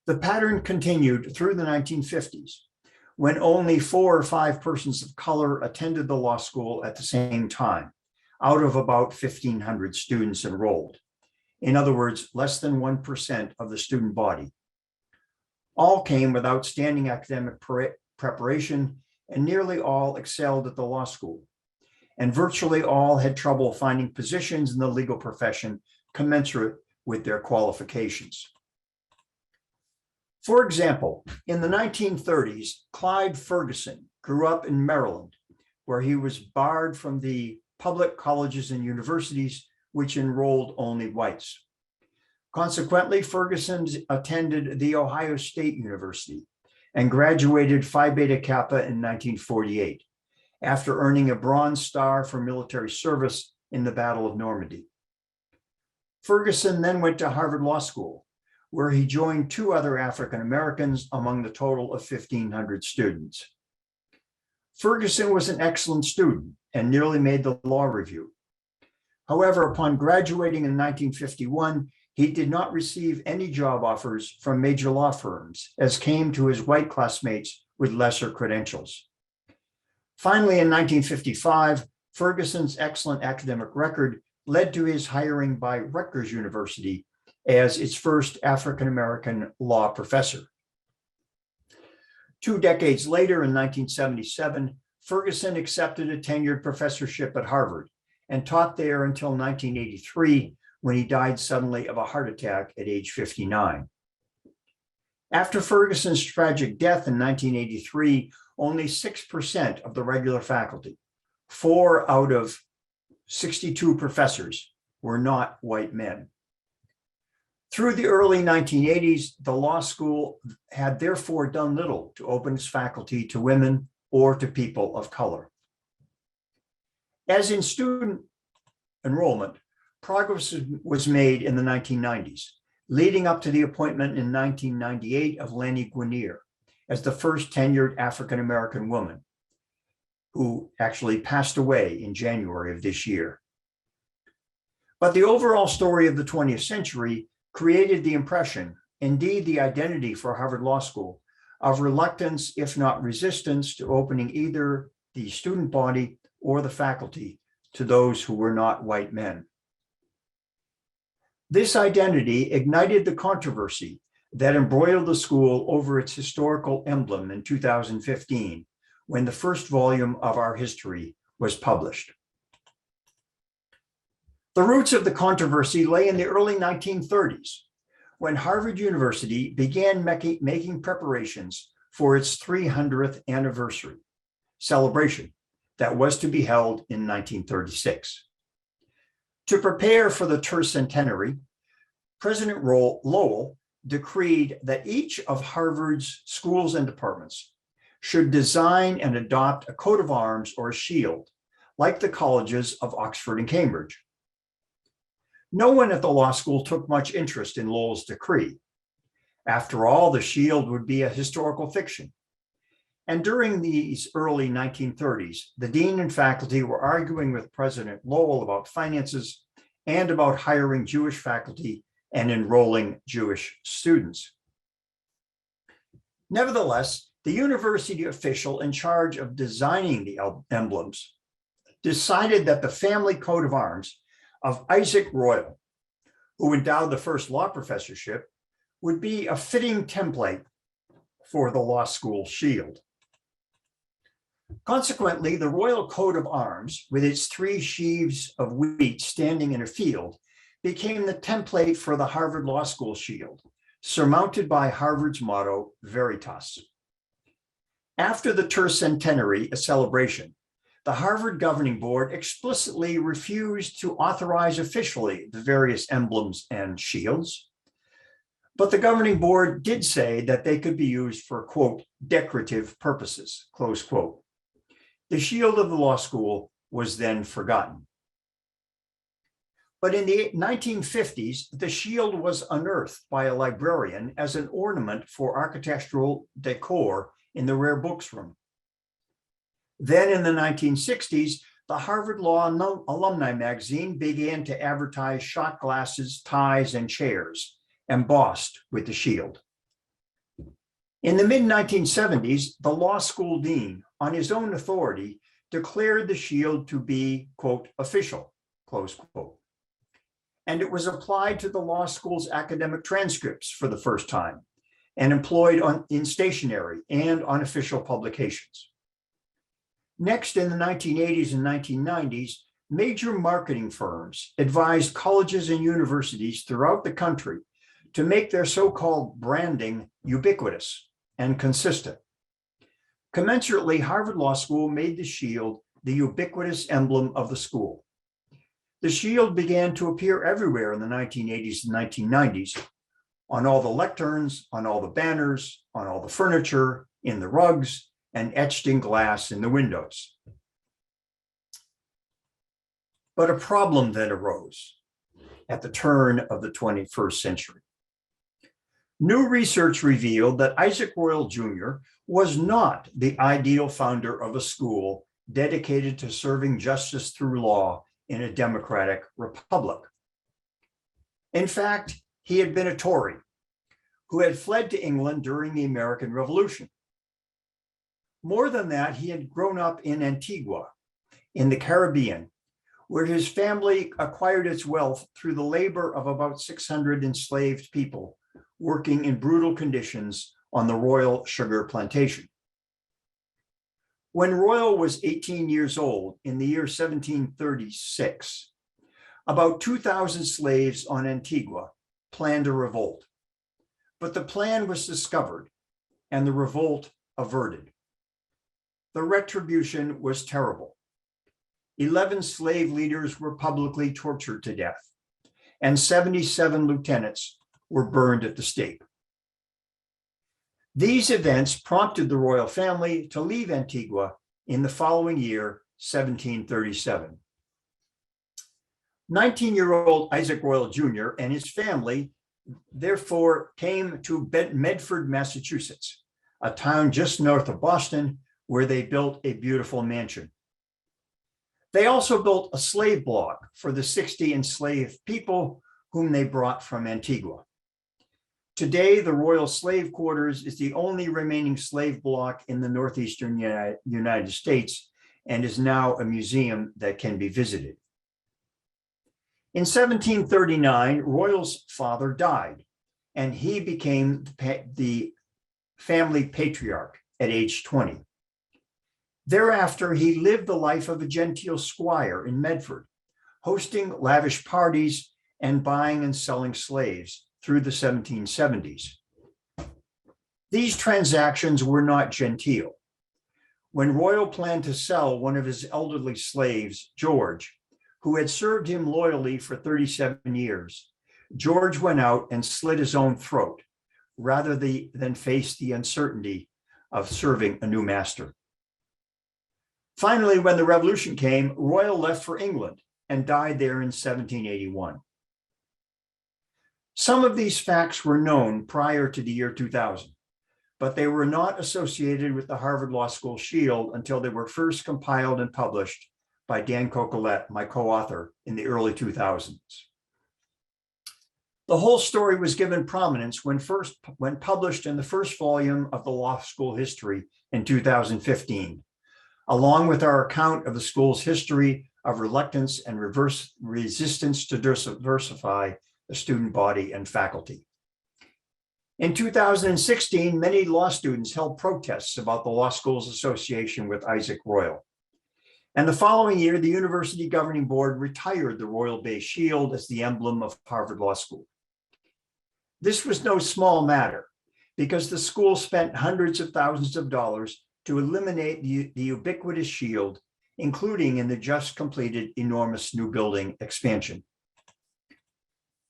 The pattern continued through the 1950s, when only 4 or 5 persons of color attended the law school at the same time, out of about 1,500 students enrolled. In other words, less than 1% of the student body. All came with outstanding academic preparation, and nearly all excelled at the law school. And virtually all had trouble finding positions in the legal profession commensurate with their qualifications. For example, in the 1930s, Clyde Ferguson grew up in Maryland, where he was barred from the public colleges and universities which enrolled only whites. Consequently, Ferguson attended The Ohio State University and graduated Phi Beta Kappa in 1948, after earning a Bronze Star for military service in the Battle of Normandy. Ferguson then went to Harvard Law School, where he joined 2 other African Americans among the total of 1,500 students. Ferguson was an excellent student and nearly made the law review. However, upon graduating in 1951, he did not receive any job offers from major law firms, as came to his white classmates with lesser credentials. Finally, in 1955, Ferguson's excellent academic record led to his hiring by Rutgers University as its first African-American law professor. 2 decades later, in 1977, Ferguson accepted a tenured professorship at Harvard and taught there until 1983, when he died suddenly of a heart attack at age 59. After Ferguson's tragic death in 1983, only 6% of the regular faculty, 4 out of 62 professors, were not white men. Through the early 1980s, the law school had therefore done little to open its faculty to women or to people of color. As in student enrollment, progress was made in the 1990s, leading up to the appointment in 1998 of Lanny Guinier as the first tenured African-American woman, who actually passed away in January of this year. But the overall story of the 20th century created the impression, indeed the identity for Harvard Law School, of reluctance, if not resistance, to opening either the student body or the faculty to those who were not white men. This identity ignited the controversy that embroiled the school over its historical emblem in 2015, when the first volume of our history was published. The roots of the controversy lay in the early 1930s, when Harvard University began making preparations for its 300th anniversary celebration that was to be held in 1936. To prepare for the tercentenary, President Lowell decreed that each of Harvard's schools and departments should design and adopt a coat of arms or a shield, like the colleges of Oxford and Cambridge. No one at the law school took much interest in Lowell's decree. After all, the shield would be a historical fiction. And during these early 1930s, the dean and faculty were arguing with President Lowell about finances and about hiring Jewish faculty and enrolling Jewish students. Nevertheless, the university official in charge of designing the emblems decided that the family coat of arms of Isaac Royal, who endowed the first law professorship, would be a fitting template for the law school shield. Consequently, the royal coat of arms, with its 3 sheaves of wheat standing in a field, became the template for the Harvard Law School shield, surmounted by Harvard's motto, Veritas. After the tercentenary celebration, the Harvard Governing Board explicitly refused to authorize officially the various emblems and shields, but the Governing Board did say that they could be used for, quote, decorative purposes, close quote. The shield of the law school was then forgotten. But in the 1950s, the shield was unearthed by a librarian as an ornament for architectural decor in the rare books room. Then in the 1960s, the Harvard Law Alumni magazine began to advertise shot glasses, ties, and chairs embossed with the shield. In the mid-1970s, the law school dean, on his own authority, declared the shield to be, quote, official, close quote. And it was applied to the law school's academic transcripts for the first time and employed in stationery and on official publications. Next, in the 1980s and 1990s, major marketing firms advised colleges and universities throughout the country to make their so-called branding ubiquitous and consistent. Commensurately, Harvard Law School made the shield the ubiquitous emblem of the school. The shield began to appear everywhere in the 1980s and 1990s, on all the lecterns, on all the banners, on all the furniture, in the rugs, and etched in glass in the windows. But a problem then arose at the turn of the 21st century. New research revealed that Isaac Royall Jr. was not the ideal founder of a school dedicated to serving justice through law in a democratic republic. In fact, he had been a Tory who had fled to England during the American Revolution. More than that, he had grown up in Antigua, in the Caribbean, where his family acquired its wealth through the labor of about 600 enslaved people working in brutal conditions on the Royal Sugar Plantation. When Royall was 18 years old in the year 1736, about 2,000 slaves on Antigua planned a revolt. But the plan was discovered and the revolt averted. The retribution was terrible. 11 slave leaders were publicly tortured to death, and 77 lieutenants were burned at the stake. These events prompted the royal family to leave Antigua in the following year, 1737. 19-year-old Isaac Royall Jr. and his family therefore came to Medford, Massachusetts, a town just north of Boston, where they built a beautiful mansion. They also built a slave block for the 60 enslaved people whom they brought from Antigua. Today, the Royal Slave Quarters is the only remaining slave block in the northeastern United States and is now a museum that can be visited. In 1739, Royall's father died, and he became the family patriarch at age 20. Thereafter, he lived the life of a genteel squire in Medford, hosting lavish parties and buying and selling slaves through the 1770s. These transactions were not genteel. When Royall planned to sell one of his elderly slaves, George, who had served him loyally for 37 years, George went out and slit his own throat rather than face the uncertainty of serving a new master. Finally, when the revolution came, Royall left for England and died there in 1781. Some of these facts were known prior to the year 2000, but they were not associated with the Harvard Law School shield until they were first compiled and published by Dan Cocolette, my co-author, in the early 2000s. The whole story was given prominence when published in the first volume of the law school history in 2015, along with our account of the school's history of reluctance and resistance to diversify the student body and faculty. In 2016, many law students held protests about the law school's association with Isaac Royall. And the following year, the university governing board retired the Royal Bay Shield as the emblem of Harvard Law School. This was no small matter because the school spent hundreds of thousands of dollars to eliminate the ubiquitous shield, including in the just completed enormous new building expansion.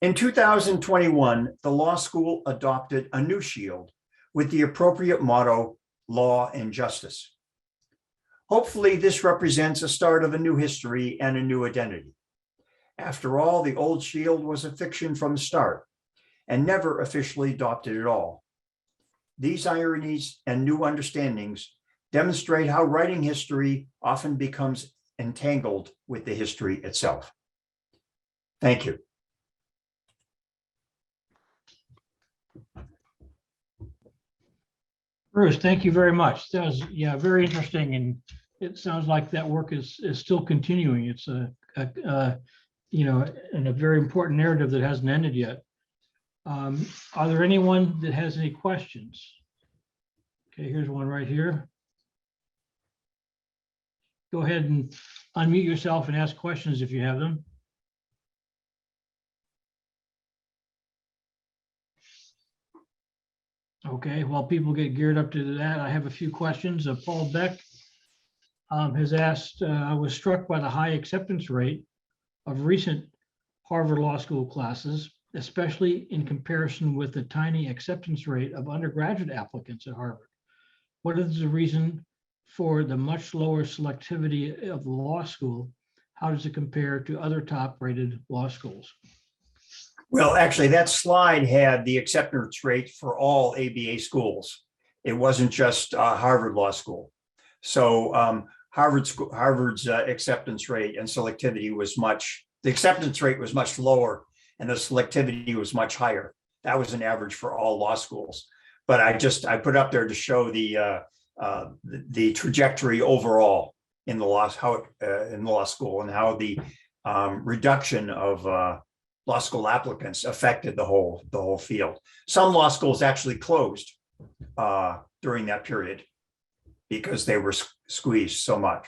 In 2021, the law school adopted a new shield with the appropriate motto, Law and Justice. Hopefully, this represents a start of a new history and a new identity. After all, the old shield was a fiction from the start and never officially adopted at all. These ironies and new understandings demonstrate how writing history often becomes entangled with the history itself. Thank you. Bruce, thank you very much. That was, yeah, very interesting, and it sounds like that work is still continuing. It's you know, and a very important narrative that hasn't ended yet. Are there anyone that has any questions? Okay, here's one right here. Go ahead and unmute yourself and ask questions if you have them. Okay, while people get geared up to that, I have a few questions. Paul Beck has asked, I was struck by the high acceptance rate of recent Harvard Law School classes, especially in comparison with the tiny acceptance rate of undergraduate applicants at Harvard. What is the reason for the much lower selectivity of the law school? How does it compare to other top-rated law schools? Well, actually, that slide had the acceptance rate for all ABA schools. It wasn't just Harvard Law School. So Harvard's acceptance rate and selectivity was the acceptance rate was much lower and the selectivity was much higher. That was an average for all law schools. But I put up there to show the trajectory overall in the law school and how the reduction of law school applicants affected the whole field. Some law schools actually closed during that period because they were squeezed so much.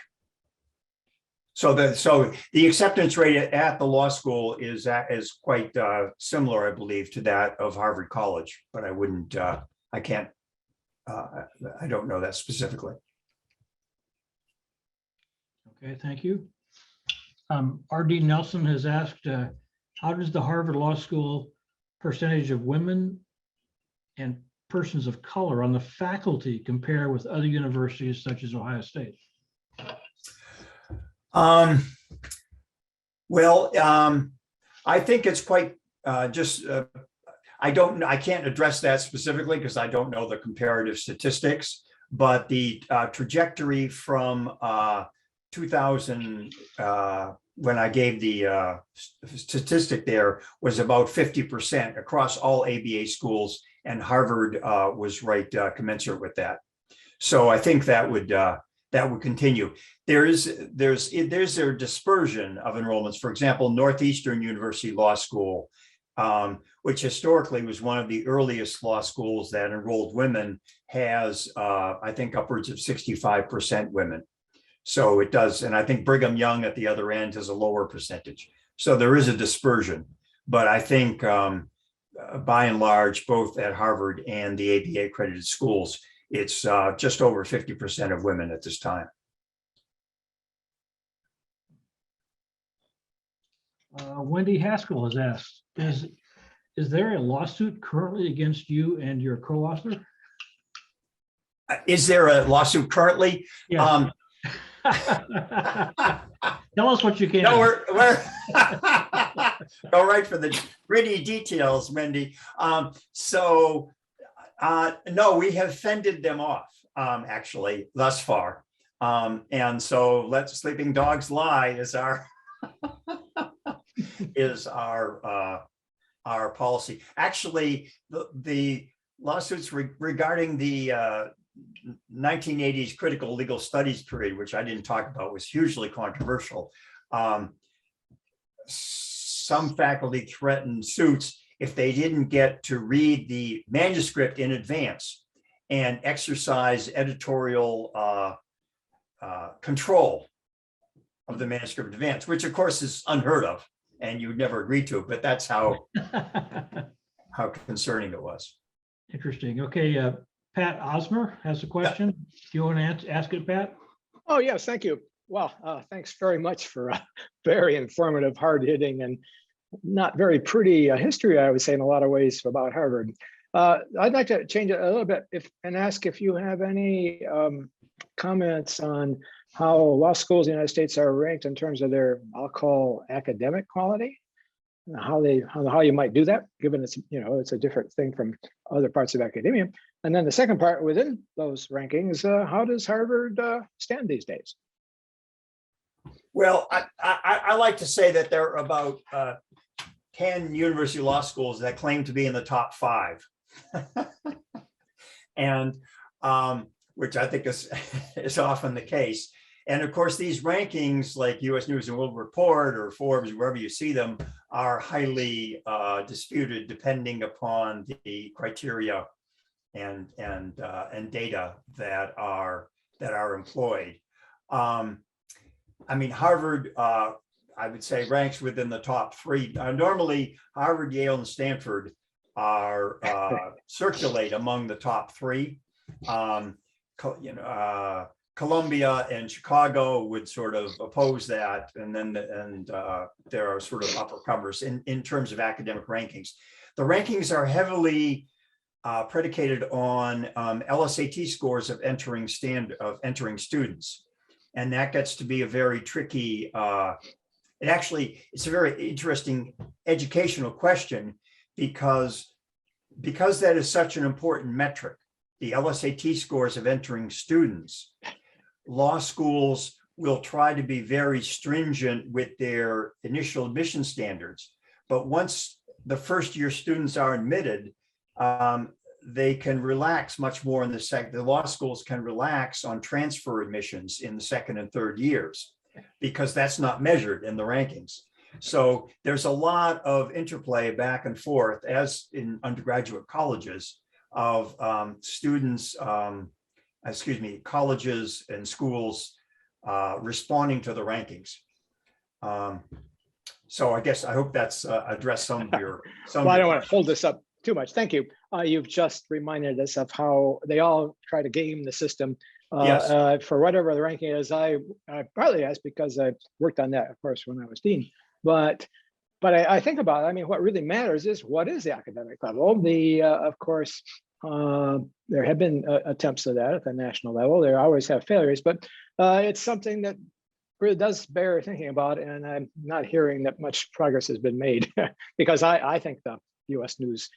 So the acceptance rate at the law school is quite similar, I believe, to that of Harvard College, but I don't know that specifically. Okay, thank you. R.D. Nelson has asked, how does the Harvard Law School percentage of women and persons of color on the faculty compare with other universities such as Ohio State? I think it's quite I can't address that specifically because I don't know the comparative statistics, but the trajectory from 2000, when I gave the statistic there, was about 50% across all ABA schools, and Harvard was right commensurate with that. So I think that would continue. There's a dispersion of enrollments. For example, Northeastern University Law School, which historically was one of the earliest law schools that enrolled women, has I think upwards of 65% women. So it does, and I think Brigham Young at the other end has a lower percentage. So there is a dispersion, but I think by and large, both at Harvard and the ABA accredited schools, it's just over 50% of women at this time. Wendy Haskell has asked, is there a lawsuit currently against you and your co-author? Is there a lawsuit currently? Yes. Tell us what you can. No, we're go right for the gritty details, Wendy. No, we have fended them off, actually, thus far. And so let sleeping dogs lie is our our policy. Actually, the lawsuits regarding the 1980s critical legal studies period, which I didn't talk about, was hugely controversial. Some faculty threatened suits if they didn't get to read the manuscript in advance and exercise editorial control of the manuscript in advance, which of course is unheard of and you would never agree to, but that's how concerning it was. Interesting. Okay, Pat Osmer has a question. Do you want to ask it, Pat? Oh, yes, thank you. Well, thanks very much for a very informative, hard-hitting, and not very pretty history, I would say, in a lot of ways about Harvard. I'd like to change it a little bit and ask if you have any comments on how law schools in the United States are ranked in terms of their, I'll call, academic quality, how you might do that, given it's, it's a different thing from other parts of academia. And then the second part within those rankings, how does Harvard stand these days? Well, I like to say that there are about 10 university law schools that claim to be in the top 5. And which I think is often the case. And of course, these rankings like US News and World Report or Forbes, wherever you see them, are highly disputed depending upon the criteria and data that are employed. I mean, Harvard, I would say, ranks within the top three. Normally, Harvard, Yale, and Stanford are circulate among the top three. Columbia and Chicago would sort of oppose that, and then there are sort of uppercomers in terms of academic rankings. The rankings are heavily predicated on LSAT scores of entering students, and that gets to be a very tricky. It's a very interesting educational question because that is such an important metric. The LSAT scores of entering students. Law schools will try to be very stringent with their initial admission standards, but once the first year students are admitted, they can relax much more in the second. The law schools can relax on transfer admissions in the second and third years because that's not measured in the rankings. So there's a lot of interplay back and forth, as in undergraduate colleges, of students, colleges and schools responding to the rankings. So I guess I hope that's addressed some of your. Well, I don't want to hold this up too much. Thank you. You've just reminded us of how they all try to game the system. Yes. For whatever the ranking is, I partly asked because I worked on that, of course, when I was dean. But I think about it. I mean, what really matters is what is the academic level? Of course, there have been attempts at that at the national level. There always have failures, but it's something that really does bear thinking about. And I'm not hearing that much progress has been made because I think the U.S. News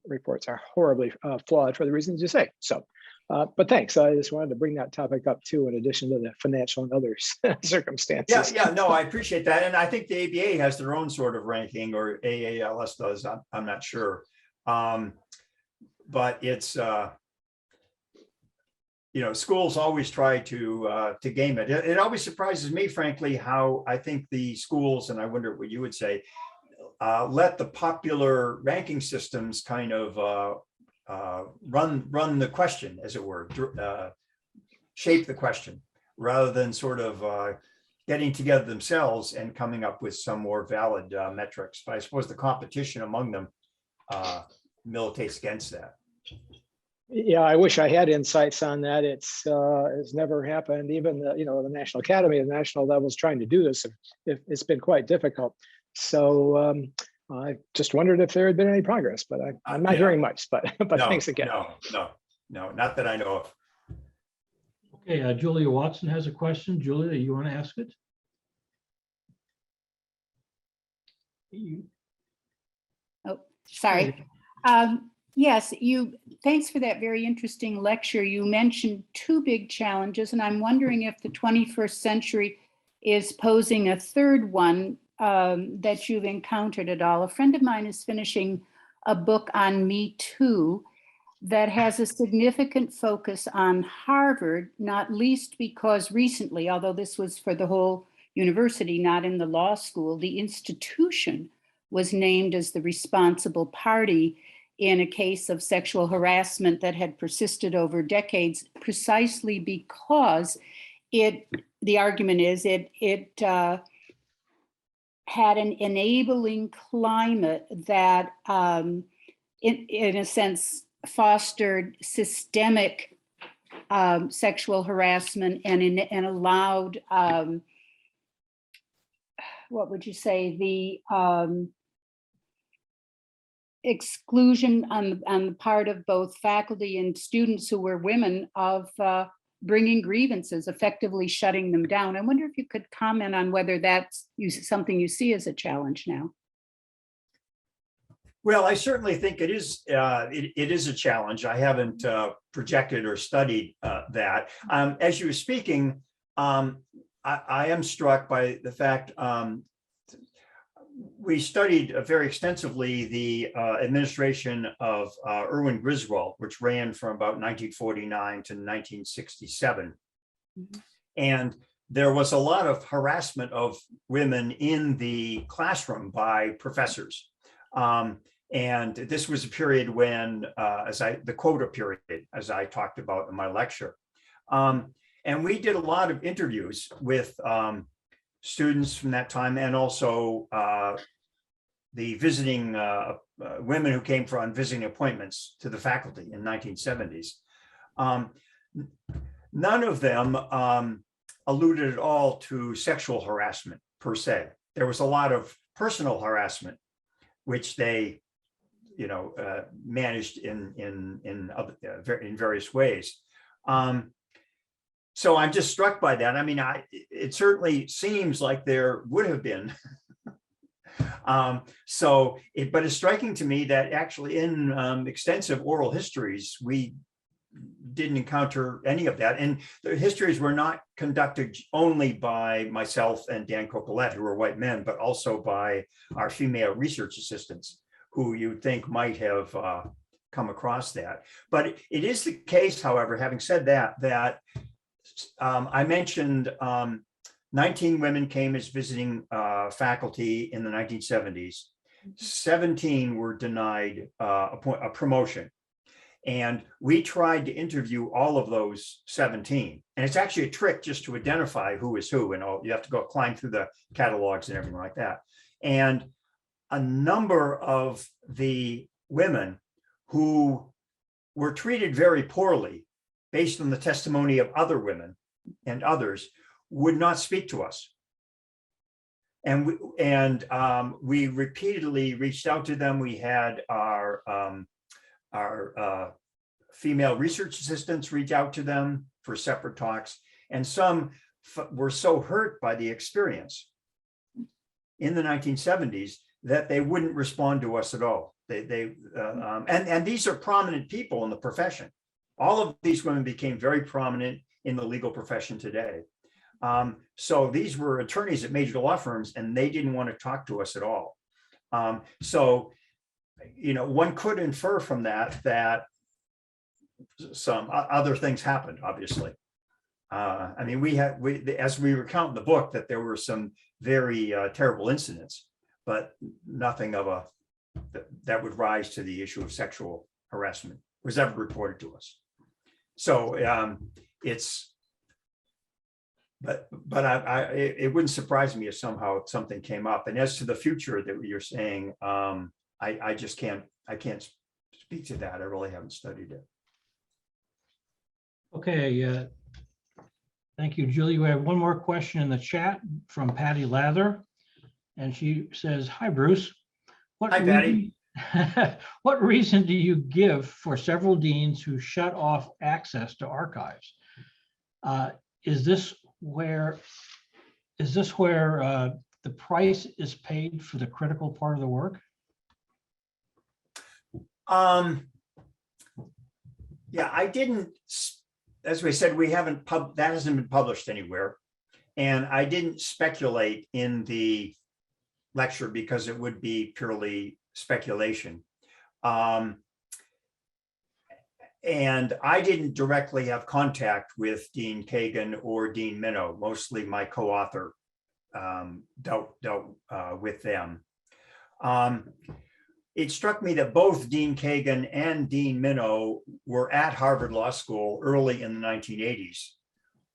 reports are horribly flawed for the reasons you say. So, but thanks. I just wanted to bring that topic up too, in addition to the financial and other circumstances. Yeah, no, I appreciate that. And I think the ABA has their own sort of ranking, or AALS does. I'm not sure. But it's, schools always try to game it. It always surprises me, frankly, how I think the schools, and I wonder what you would say, let the popular ranking systems kind of run the question, as it were, shape the question, rather than sort of getting together themselves and coming up with some more valid metrics. But I suppose the competition among them militates against that. Yeah, I wish I had insights on that. It's never happened. Even the National Academy, the national level is trying to do this. It's been quite difficult. So I just wondered if there had been any progress, but I'm not hearing much. But no, thanks again. No, not that I know of. Okay, Julia Watson has a question. Julia, you want to ask it? Oh, sorry. Yes, thanks for that very interesting lecture. You mentioned two big challenges, and I'm wondering if the 21st century is posing a third one that you've encountered at all. A friend of mine is finishing a book on Me Too that has a significant focus on Harvard, not least because recently, although this was for the whole university, not in the law school, the institution was named as the responsible party in a case of sexual harassment that had persisted over decades, precisely because the argument is it had an enabling climate that, in a sense, fostered systemic sexual harassment and allowed, what would you say, the exclusion on the part of both faculty and students who were women of bringing grievances, effectively shutting them down. I wonder if you could comment on whether that's something you see as a challenge now. Well, I certainly think it is. It is a challenge. I haven't projected or studied that. As you were speaking, I am struck by the fact we studied very extensively the administration of Erwin Griswold, which ran from about 1949 to 1967. Mhm. And there was a lot of harassment of women in the classroom by professors. And this was a period when, the quota period, as I talked about in my lecture. And we did a lot of interviews with students from that time, and also the visiting women who came for on visiting appointments to the faculty in 1970s. None of them alluded at all to sexual harassment per se. There was a lot of personal harassment, which they, managed in various ways. So I'm just struck by that. I mean, it certainly seems like there would have been. But it's striking to me that actually in extensive oral histories, we didn't encounter any of that. And the histories were not conducted only by myself and Dan Cocolette, who were white men, but also by our female research assistants, who you'd think might have come across that. But it is the case, however, having said that I mentioned 19 women came as visiting faculty in the 1970s. 17 were denied a promotion. And we tried to interview all of those 17. And it's actually a trick just to identify who is who, and all. You have to go climb through the catalogs and everything like that. And a number of the women who were treated very poorly based on the testimony of other women and others would not speak to us. And we repeatedly reached out to them. We had our female research assistants reach out to them for separate talks. And some were so hurt by the experience in the 1970s that they wouldn't respond to us at all. And these are prominent people in the profession. All of these women became very prominent in the legal profession today. So these were attorneys at major law firms, and they didn't want to talk to us at all. So, one could infer from that some other things happened, obviously. I mean, as we recount in the book, that there were some very terrible incidents, but nothing of that would rise to the issue of sexual harassment was ever reported to us. So it wouldn't surprise me if somehow something came up. And as to the future that you're saying, I can't speak to that. I really haven't studied it. Okay, thank you, Julie. We have one more question in the chat from Patty Lather. And she says, "Hi, Bruce. Hi, Patty. What reason do you give for several deans who shut off access to archives? Is this where the price is paid for the critical part of the work?" Yeah, I didn't, as we said, that hasn't been published anywhere. And I didn't speculate in the lecture because it would be purely speculation. And I didn't directly have contact with Dean Kagan or Dean Minow. Mostly my co-author dealt with them. It struck me that both Dean Kagan and Dean Minow were at Harvard Law School early in the 1980s,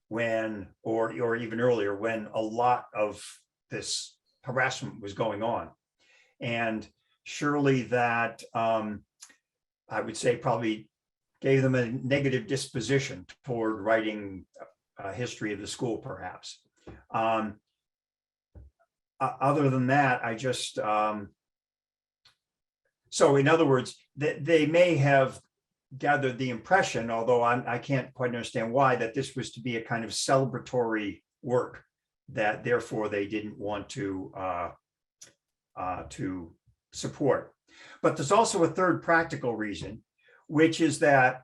when, or even earlier, when a lot of this harassment was going on. And surely that, I would say, probably gave them a negative disposition toward writing a history of the school, perhaps. Other than that, I just, so in other words, they may have gathered the impression, although I can't quite understand why, that this was to be a kind of celebratory work, that therefore they didn't want to support. But there's also a third practical reason, which is that,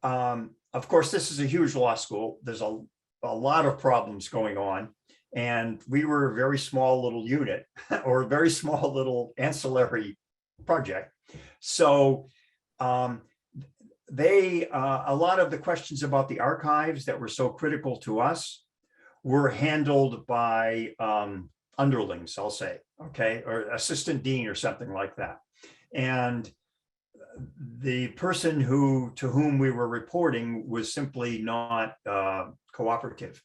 of course, this is a huge law school. There's a lot of problems going on. And we were a very small little unit or a very small little ancillary project. So a lot of the questions about the archives that were so critical to us were handled by underlings, I'll say, okay, or assistant dean or something like that. And the person to whom we were reporting was simply not cooperative,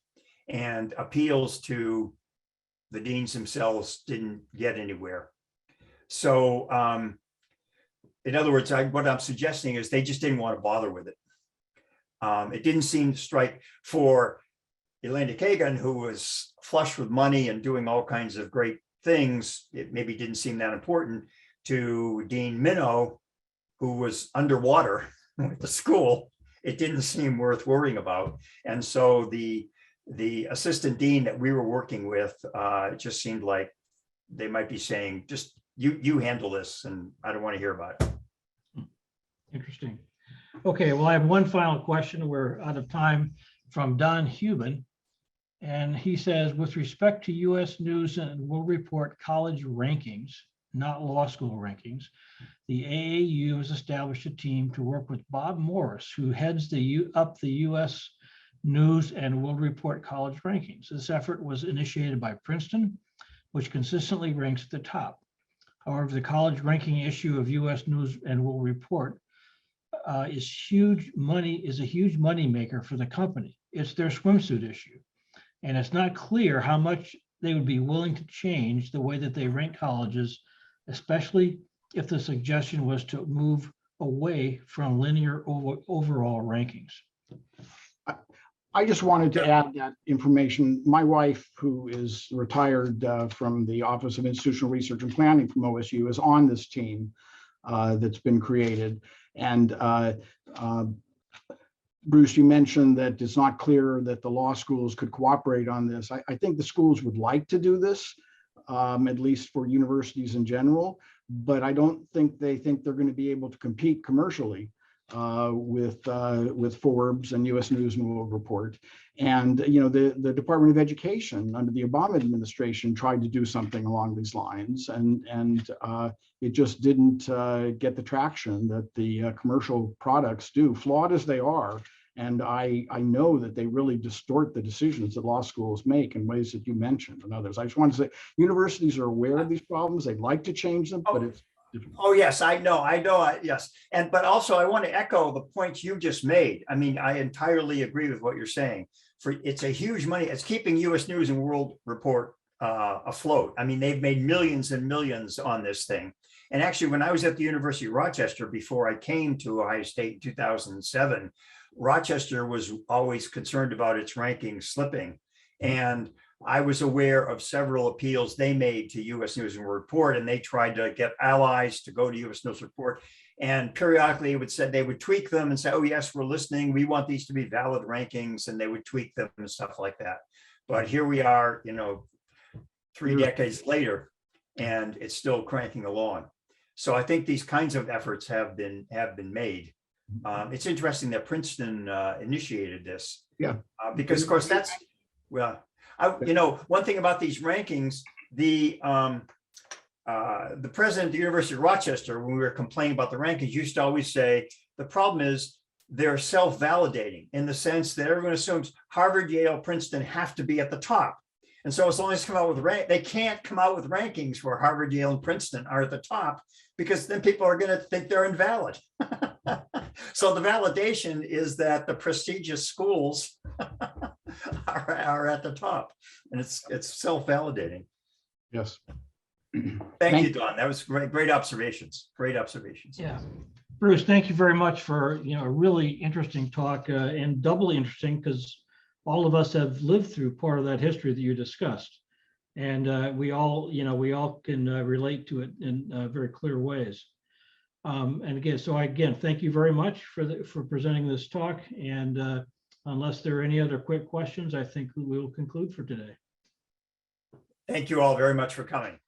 and appeals to the deans themselves didn't get anywhere. So in other words, what I'm suggesting is they just didn't want to bother with it. It didn't seem to strike for Elena Kagan, who was flush with money and doing all kinds of great things. It maybe didn't seem that important to Dean Minnow, who was underwater with the school. It didn't seem worth worrying about. And so the assistant dean that we were working with, it just seemed like they might be saying, just you handle this, and I don't want to hear about it. Interesting. Okay, well, I have one final question. We're out of time, from Don Huben. And he says, with respect to U.S. News and World Report college rankings, not law school rankings, the AAU has established a team to work with Bob Morris, who heads up the U.S. News and World Report college rankings. This effort was initiated by Princeton, which consistently ranks at the top. However, the college ranking issue of U.S. News and World Report is a huge money maker for the company. It's their swimsuit issue. And it's not clear how much they would be willing to change the way that they rank colleges, especially if the suggestion was to move away from linear overall rankings. I just wanted to add that information. My wife, who is retired from the Office of Institutional Research and Planning from OSU, is on this team that's been created. And Bruce, you mentioned that it's not clear that the law schools could cooperate on this. I think the schools would like to do this, at least for universities in general, but I don't think they think they're going to be able to compete commercially with Forbes and U.S. News and World Report. And the Department of Education under the Obama administration tried to do something along these lines, and it just didn't get the traction that the commercial products do, flawed as they are. And I know that they really distort the decisions that law schools make in ways that you mentioned and others. I just want to say universities are aware of these problems. They'd like to change them, but it's difficult. Oh, yes, I know, yes. But also I want to echo the points you just made. I mean, I entirely agree with what you're saying. It's a huge money. It's keeping U.S. News and World Report afloat. I mean, they've made millions and millions on this thing. And actually, when I was at the University of Rochester, before I came to Ohio State in 2007, Rochester was always concerned about its rankings slipping. And I was aware of several appeals they made to U.S. News and World Report, and they tried to get allies to go to U.S. News Report. And periodically they would tweak them and say, oh, yes, we're listening. We want these to be valid rankings. And they would tweak them and stuff like that. But here we are, 3 decades later, and it's still cranking along. So I think these kinds of efforts have been made. It's interesting that Princeton initiated this. Yeah. Because of course that's, well, one thing about these rankings, the president of the University of Rochester, when we were complaining about the rankings, used to always say, the problem is they're self-validating in the sense that everyone assumes Harvard, Yale, Princeton have to be at the top. And so as long as they come out with they can't come out with rankings where Harvard, Yale, and Princeton are at the top, because then people are going to think they're invalid. So the validation is that the prestigious schools are at the top, and it's self-validating. Yes. Thank you, Don. That was great observations. Great observations. Yeah. Bruce, thank you very much for a really interesting talk, and doubly interesting because all of us have lived through part of that history that you discussed, and we all can relate to it in very clear ways. And again, thank you very much for presenting this talk. And unless there are any other quick questions, I think we will conclude for today. Thank you all very much for coming.